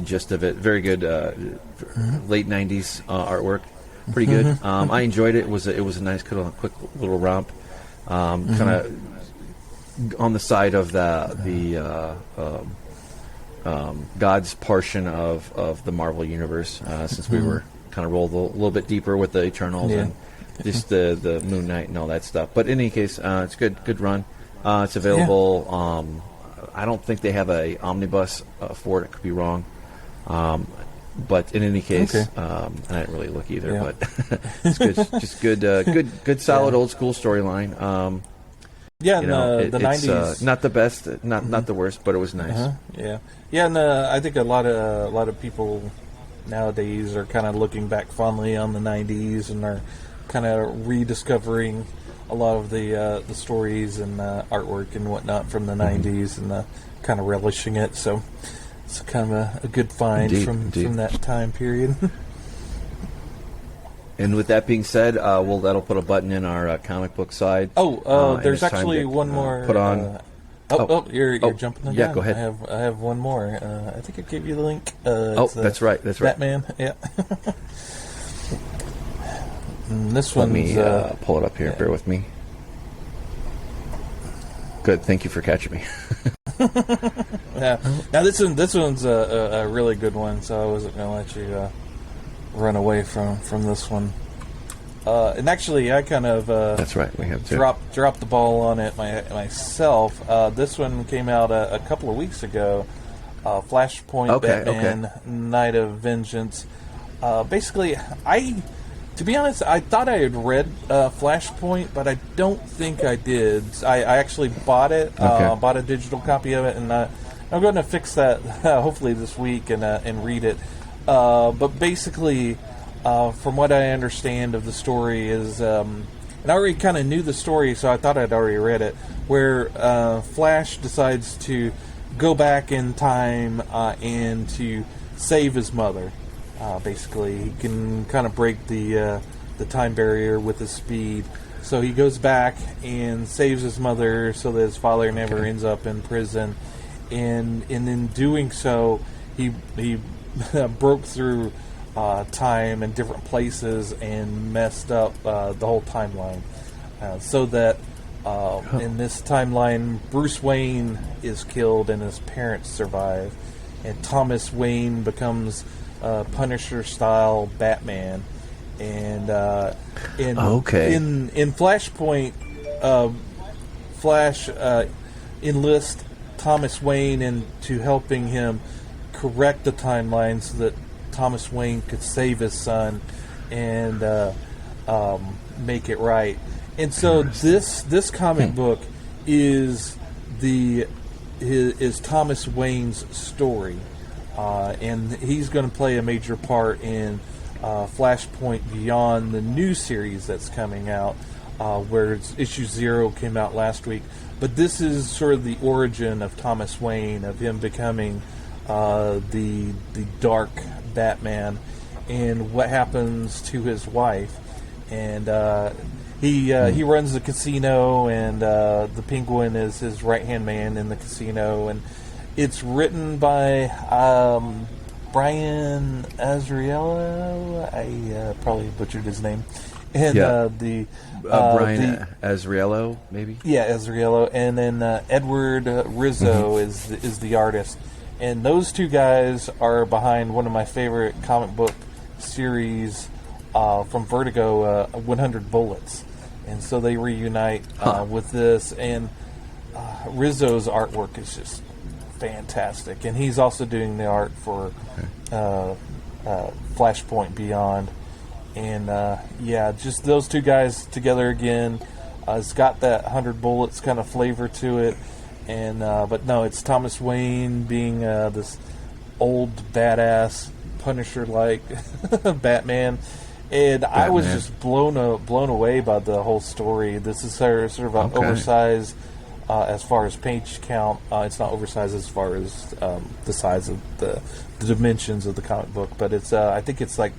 gist of it. Very good late 90s artwork. Pretty good. I enjoyed it. It was a nice quick little romp. Kind of on the side of the God's portion of the Marvel universe, since we were kind of rolled a little bit deeper with the Eternals and just the Moon Knight and all that stuff. But in any case, it's good run. It's available. I don't think they have a omnibus for it. I could be wrong. But in any case, I didn't really look either. But it's good, just good, solid old school storyline. The 90s, not the best, not the worst, but it was nice. And I think a lot of people nowadays are kind of looking back fondly on the 90s and are kind of rediscovering a lot of the stories and artwork and whatnot from the 90s and kind of relishing it. So it's kind of a good find from that time period. And with that being said, that'll put a button in our comic book side. There's actually one more. Put on. You're jumping the gun. Yeah, go ahead. I have one more. I think I gave you the link. That's right. Batman. Yeah. This Let one's. me pull it up here. Bear with me. Good. Thank you for catching me. Now this one's a really good one. So I wasn't going to let you run away from this one. And actually, I kind of that's right. We have to dropped the ball on it myself. This one came out a couple of weeks ago. Flashpoint, Batman, Night of Vengeance. Basically, to be honest, I thought I had read Flashpoint, but I don't think I did. I actually bought it, bought a digital copy of it, and I'm going to fix that hopefully this week and read it. But basically, from what I understand of the story is, and I already kind of knew the story, so I thought I'd already read it, where Flash decides to go back in time and to save his mother. Basically, he can kind of break the time barrier with his speed. So he goes back and saves his mother so that his father never ends up in prison. And in doing so, he broke through time and different places and messed up the whole timeline. So that in this timeline, Bruce Wayne is killed and his parents survive. And Thomas Wayne becomes Punisher-style Batman. And in Flashpoint, Flash enlists Thomas Wayne into helping him correct the timeline so that Thomas Wayne could save his son and make it right. And so this comic book is Thomas Wayne's story, and he's going to play a major part in Flashpoint Beyond, the new series that's coming out, where issue 0 came out last week. But this is sort of the origin of Thomas Wayne, of him becoming the dark Batman, and what happens to his wife. And he runs the casino, and the Penguin is his right-hand man in the casino. And it's written by Brian Azzarello. I probably butchered his name. And Brian Azzarello, maybe? Yeah, Azzarello. And then Edward Rizzo is the artist. And those two guys are behind one of my favorite comic book series from Vertigo, 100 Bullets. And so they reunite with this. And Rizzo's artwork is just fantastic. And he's also doing the art for Flashpoint Beyond. And just those two guys together again. It's got that 100 Bullets kind of flavor to it, and but no, it's Thomas Wayne being this old badass Punisher-like Batman, and I was just blown away by the whole story. This is sort of an oversized as far as page count. It's not oversized as far as the size of the dimensions of the comic book, but it's I think it's like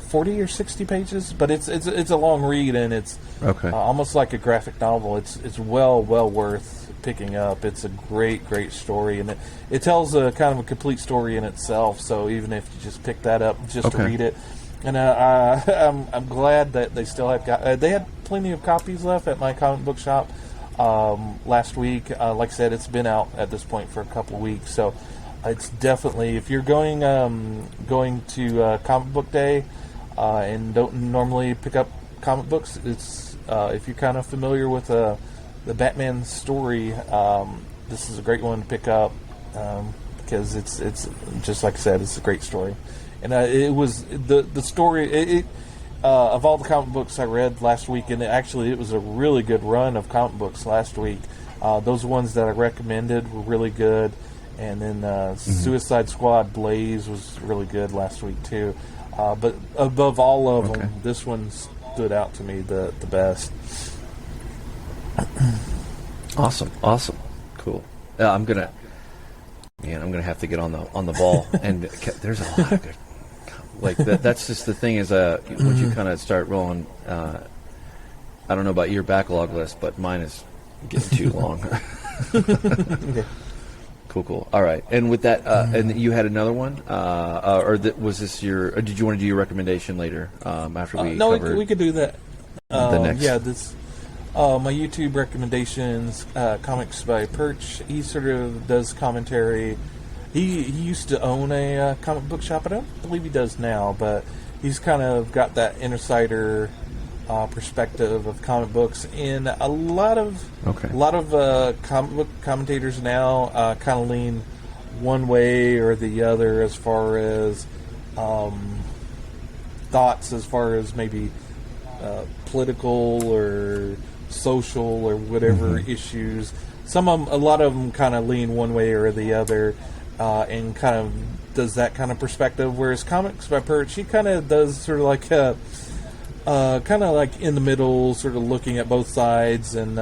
40 or 60 pages, but it's a long read, and it's almost like a graphic novel. It's well worth picking up. It's a great story, and it tells a kind of a complete story in itself. So even if you just pick that up just to read it, and I'm glad that they still have they had plenty of copies left at my comic book shop last week. Like I said, it's been out at this point for a couple of weeks, so it's definitely, if you're going to comic book day and don't normally pick up comic books, it's if you're kind of familiar with the Batman story, this is a great one to pick up because it's just like I said, it's a great story, and it was the story of all the comic books I read last week, and it was a really good run of comic books last week. Those ones that I recommended were really good. And then Suicide Squad Blaze was really good last week too. But above all of them, this one stood out to me the best. Awesome, cool. I'm gonna have to get on the ball. And there's a lot of good. Like that's just the thing is once you kind of start rolling. I don't know about your backlog list, but mine is getting too long. Cool. All right, and with that, and you had another one, was this your? Or did you want to do your recommendation later after we? No, we could do that. The next. Yeah, this my YouTube recommendations, comics by Perch. He sort of does commentary. He used to own a comic book shop. I don't believe he does now, but he's kind of got that insider perspective of comic books, and a lot of comic book commentators now kind of lean one way or the other as far as thoughts, as far as maybe political or social or whatever issues. A lot of them kind of lean one way or the other, and kind of does that kind of perspective. Whereas Comics by Perch, he kind of does sort of like kind of like in the middle, sort of looking at both sides, and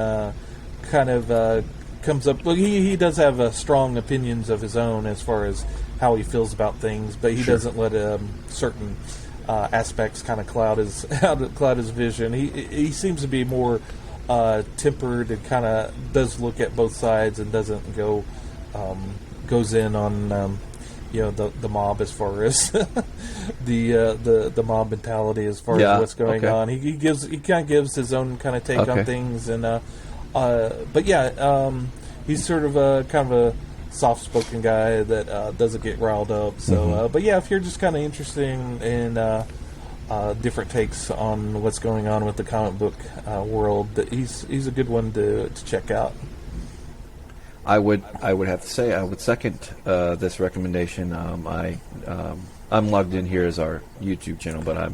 kind of comes up. Well, he does have strong opinions of his own as far as how he feels about things, but he doesn't let certain aspects kind of cloud his vision. He seems to be more tempered and kind of does look at both sides and doesn't goes in on the mob as far as the mob mentality as far as what's going on. He kind of gives his own kind of take on things, and he's sort of a kind of a soft-spoken guy that doesn't get riled up. So, but yeah, if you're just kind of interested in different takes on what's going on with the comic book world, he's a good one to check out. I would have to say I would second this recommendation. I'm logged in here as our YouTube channel, but I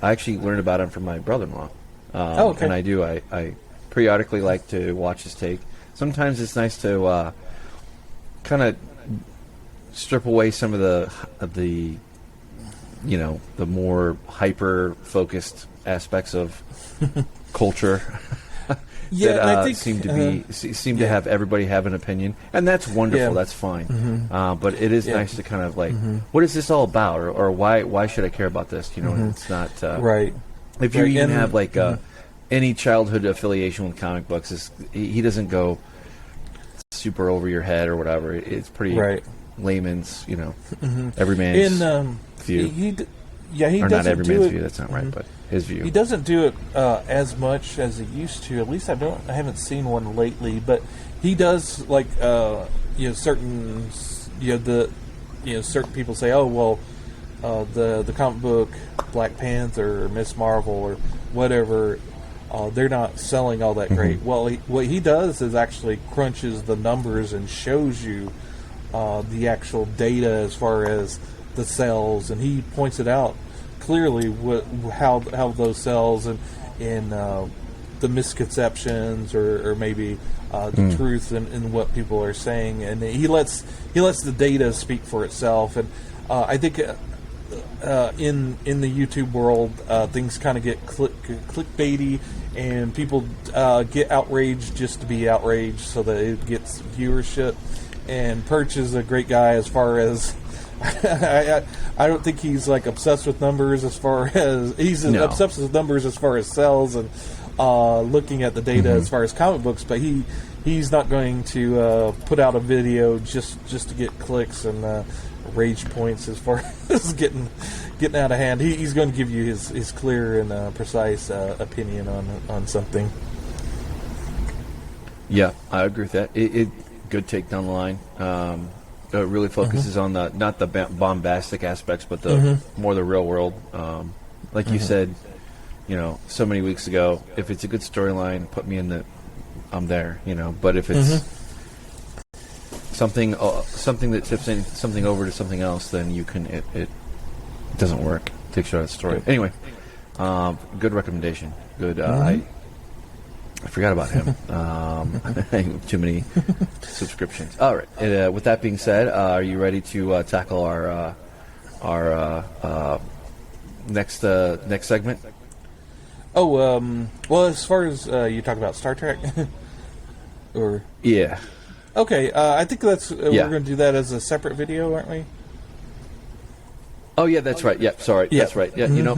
actually learned about him from my brother-in-law. And I periodically like to watch his take. Sometimes it's nice to kind of strip away some of the more hyper-focused aspects of culture. That and I think, seem to have everybody have an opinion, and that's wonderful. Yeah. That's fine. But it is nice to kind of like, what is this all about, or why should I care about this? It's not right. If you even have like any childhood affiliation with comic books, he doesn't go super over your head or whatever. It's pretty layman's, every man's view. He or doesn't not every do man's it. view. That's not right, but his view. He doesn't do it as much as he used to. At least I haven't seen one lately. But he does like certain certain people say, oh well, the comic book Black Panther or Miss Marvel or whatever, they're not selling all that great. Well, what he does is actually crunches the numbers and shows you the actual data as far as the sales, and he points it out clearly how those cells and the misconceptions or maybe the truth in what people are saying, and he lets the data speak for itself. And I think in the YouTube world, things kind of get clickbaity, and people get outraged just to be outraged so that it gets viewership. And Perch is a great guy as far as I don't think he's like obsessed with numbers as far as obsessed with numbers as far as sales and looking at the data as far as comic books, but he's not going to put out a video just to get clicks and rage points as far as getting out of hand. He's going to give you his clear and precise opinion on something. Yeah, I agree with that. It good take down the line. It really focuses on not the bombastic aspects, but the more the real world. Like you said, so many weeks ago, if it's a good storyline, put me in I'm there. But if it's something that tips something over to something else, then it doesn't work. It takes you out of the story. Anyway, good recommendation. Good. I forgot about him. Too many subscriptions. All right. With that being said, are you ready to tackle our next segment? Oh, well, as far as you talk about Star Trek, or yeah. Okay, I think that's we're going to do that as a separate video, aren't we? Oh yeah, that's right. Yeah, sorry, that's right. Yeah, yeah,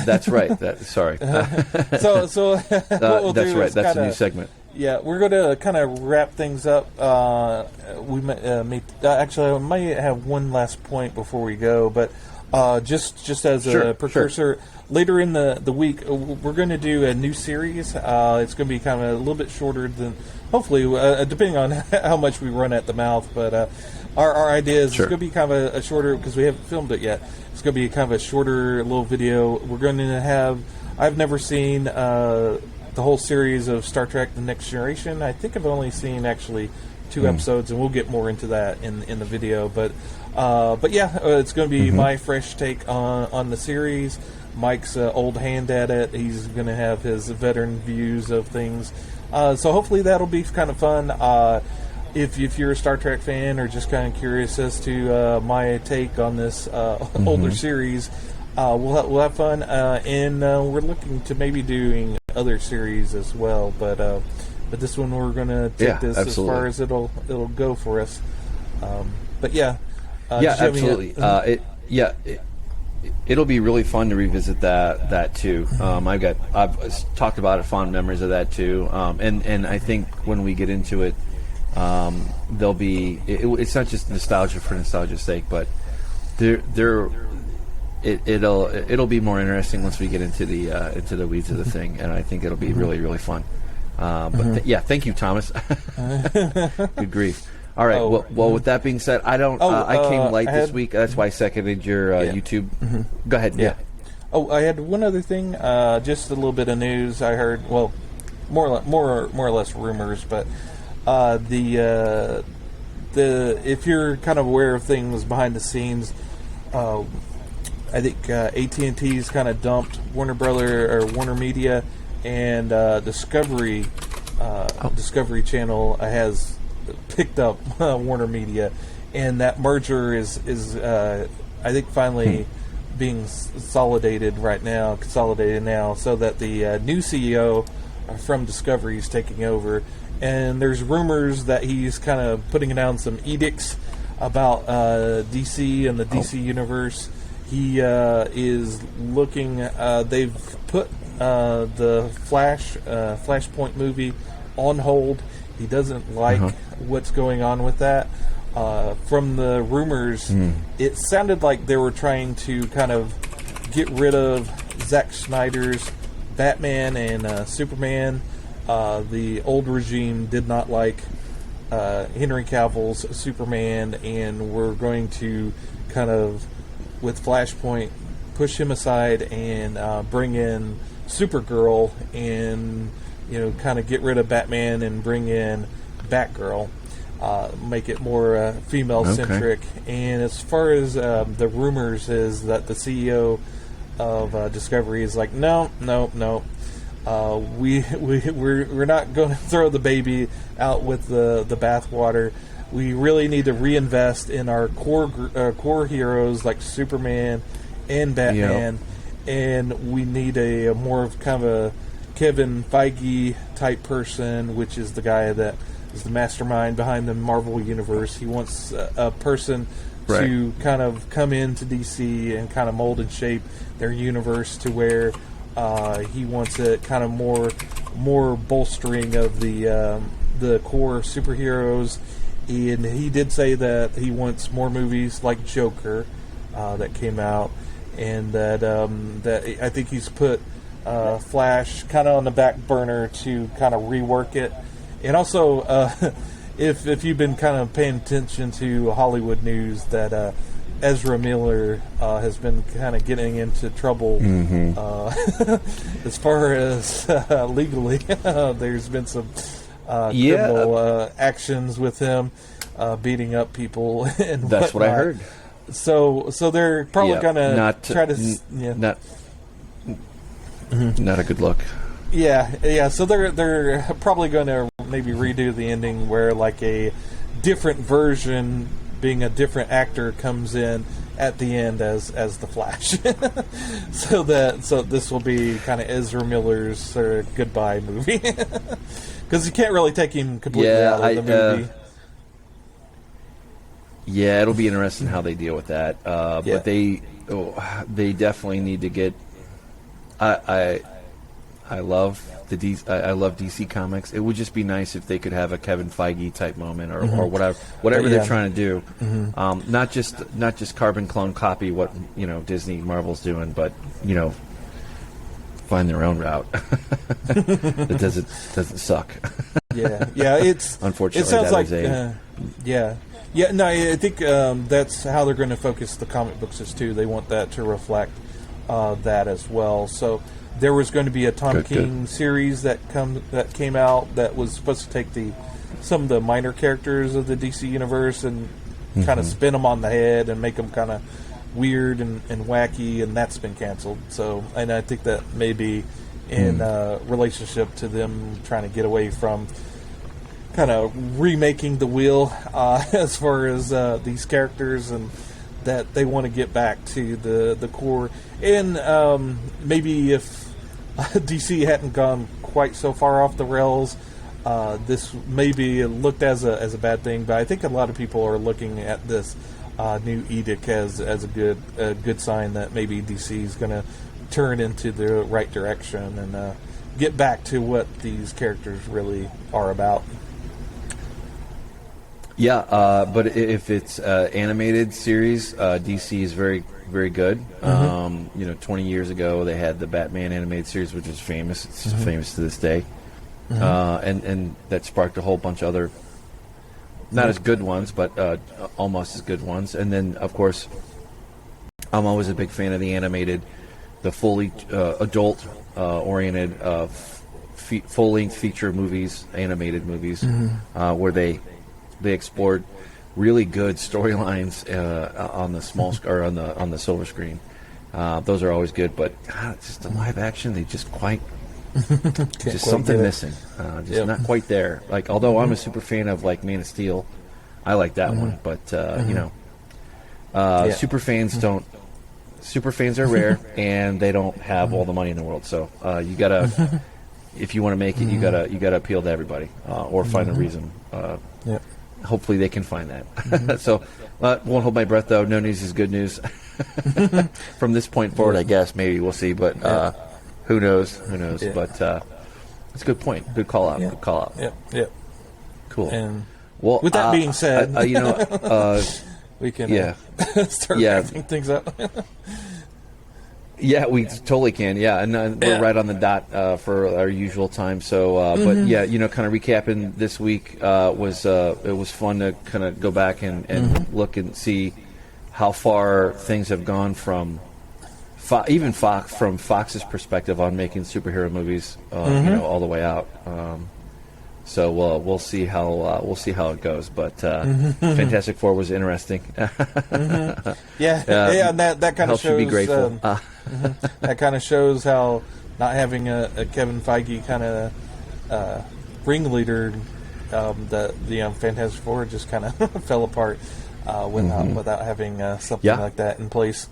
that's right. Sorry. So what we'll that's do right. is That's a new segment. Yeah, we're going to kind of wrap things up. We actually I might have one last point before we go, but just as a precursor, later in the week we're going to do a new series. It's going to be kind of a little bit shorter than, hopefully, depending on how much we run at the mouth, but. Our idea is it's going to be kind of a shorter, because we haven't filmed it yet. It's going to be kind of a shorter little video. We're going to have, I've never seen the whole series of Star Trek The Next Generation. I think I've only seen actually 2 episodes, and we'll get more into that in the video. But yeah, it's going to be my fresh take on the series. Mike's old hand at it. He's going to have his veteran views of things. So hopefully that'll be kind of fun. If you're a Star Trek fan or just kind of curious as to my take on this older series, we'll have fun, and we're looking to maybe doing other series as well. But this one we're going to take this absolutely. As far as it'll go for us. But yeah, absolutely. It'll be really fun to revisit that too. I've talked about it, fond memories of that too, and I think when we get into it. There'll be. It's not just nostalgia for nostalgia's sake, but it'll be more interesting once we get into the weeds of the thing, and I think it'll be really really fun. But thank you, Thomas. Good grief. All right. Well, with that being said, I came late this week. That's why I seconded your YouTube. Go ahead. Yeah. Oh, I had one other thing. Just a little bit of news. I heard. Well, more or less rumors, but. If you're kind of aware of things behind the scenes, I think AT&T's kind of dumped Warner Media, and Discovery Channel has picked up Warner Media, and that merger is I think finally being consolidated now, so that the new CEO from Discovery is taking over. And there's rumors that he's kind of putting down some edicts about DC and the DC universe. He is looking. They've put the Flashpoint movie on hold. He doesn't like what's going on with that. From the rumors, it sounded like they were trying to kind of get rid of Zack Snyder's Batman and Superman. The old regime did not like Henry Cavill's Superman, and we're going to kind of, with Flashpoint, push him aside and bring in Supergirl, and kind of get rid of Batman and bring in Batgirl, make it more female centric. And as far as the rumors is that the CEO of Discovery is like, no. We're not going to throw the baby out with the bathwater. We really need to reinvest in our core heroes like Superman and Batman, and we need a more of kind of a Kevin Feige type person, which is the guy that is the mastermind behind the Marvel Universe. He wants a person to kind of come into DC and kind of mold and shape their universe to where he wants a kind of more bolstering of the core superheroes. And he did say that he wants more movies like Joker that came out, and that I think he's put Flash kind of on the back burner to kind of rework it. And also, if you've been kind of paying attention to Hollywood news, that Ezra Miller has been kind of getting into trouble as far as legally. There's been some criminal actions with him beating up people and that's what I heard. So they're probably gonna try to not a good look. Yeah. So they're probably going to maybe redo the ending where like a different version, being a different actor, comes in at the end as the Flash. so this will be kind of Ezra Miller's goodbye movie, because you can't really take him completely out of the movie. It'll be interesting how they deal with that. But they definitely need to get. I love I love DC Comics. It would just be nice if they could have a Kevin Feige type moment or whatever they're trying to do. Not just carbon clone copy what Disney Marvel's doing, but find their own route that doesn't suck. It's unfortunately it sounds that like is no, I think that's how they're going to focus the comic books too. They want that to reflect that as well. So there was going to be a Tom King series that came out that was supposed to take some of the minor characters of the DC universe and kind of spin them on the head and make them kind of weird and wacky, and that's been canceled. So, and I think that may be in relationship to them trying to get away from kind of remaking the wheel as far as these characters, and that they want to get back to the core. And maybe if DC hadn't gone quite so far off the rails, this maybe looked as a bad thing. But I think a lot of people are looking at this new edict as a good sign that maybe DC is going to turn into the right direction and get back to what these characters really are about. But if it's animated series, DC is very, very good. 20 years ago they had the Batman animated series, which is famous. It's famous to this day. And that sparked a whole bunch of other, not as good ones, but almost as good ones. And then, of course, I'm always a big fan of the fully adult-oriented full-length feature movies, animated movies, where they explored really good storylines on the small or on the silver screen. Those are always good, but it's just the live action. They just just something missing. Not quite there. Like, although I'm a super fan of like Man of Steel, I like that one. But super fans don't. Super fans are rare, and they don't have all the money in the world. So you gotta, if you want to make it, you gotta appeal to everybody, or find a reason. Hopefully they can find that. So won't hold my breath though. No news is good news. From this point forward, I guess maybe we'll see, but who knows? Yeah. But it's a good point. Good call out. Good call out. Yep. Cool. And with that being said, we can start wrapping things up. Yeah, we totally can. Yeah, and we're right on the dot for our usual time. So, but kind of recapping this week it was fun to kind of go back and look and see how far things have gone from even from Fox's perspective on making superhero movies, all the way out. So we'll see how it goes. But Fantastic Four was interesting. Yeah, and that kind of shows. You be grateful. That kind of shows how not having a Kevin Feige kind of ringleader, the Fantastic Four just kind of fell apart without having something like that in place.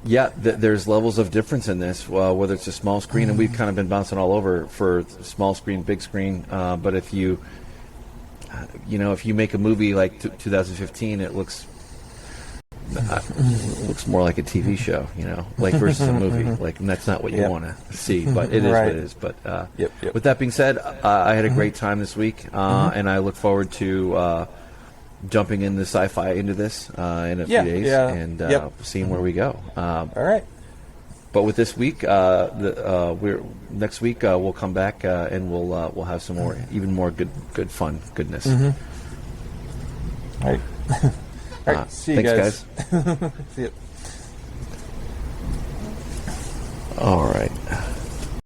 Yeah, there's levels of difference in this, whether it's a small screen, and we've kind of been bouncing all over for small screen, big screen. But if you make a movie like 2015, it looks more like a TV show, like versus a movie. Like, and that's not what you want to see, but it is what it is. But with that being said, I had a great time this week, and I look forward to jumping into sci-fi into this in a few days and seeing where we go. All right. But with this week, next week we'll come back and we'll have some more, even more good fun goodness. All right. All right. See you thanks, guys. See you. All right.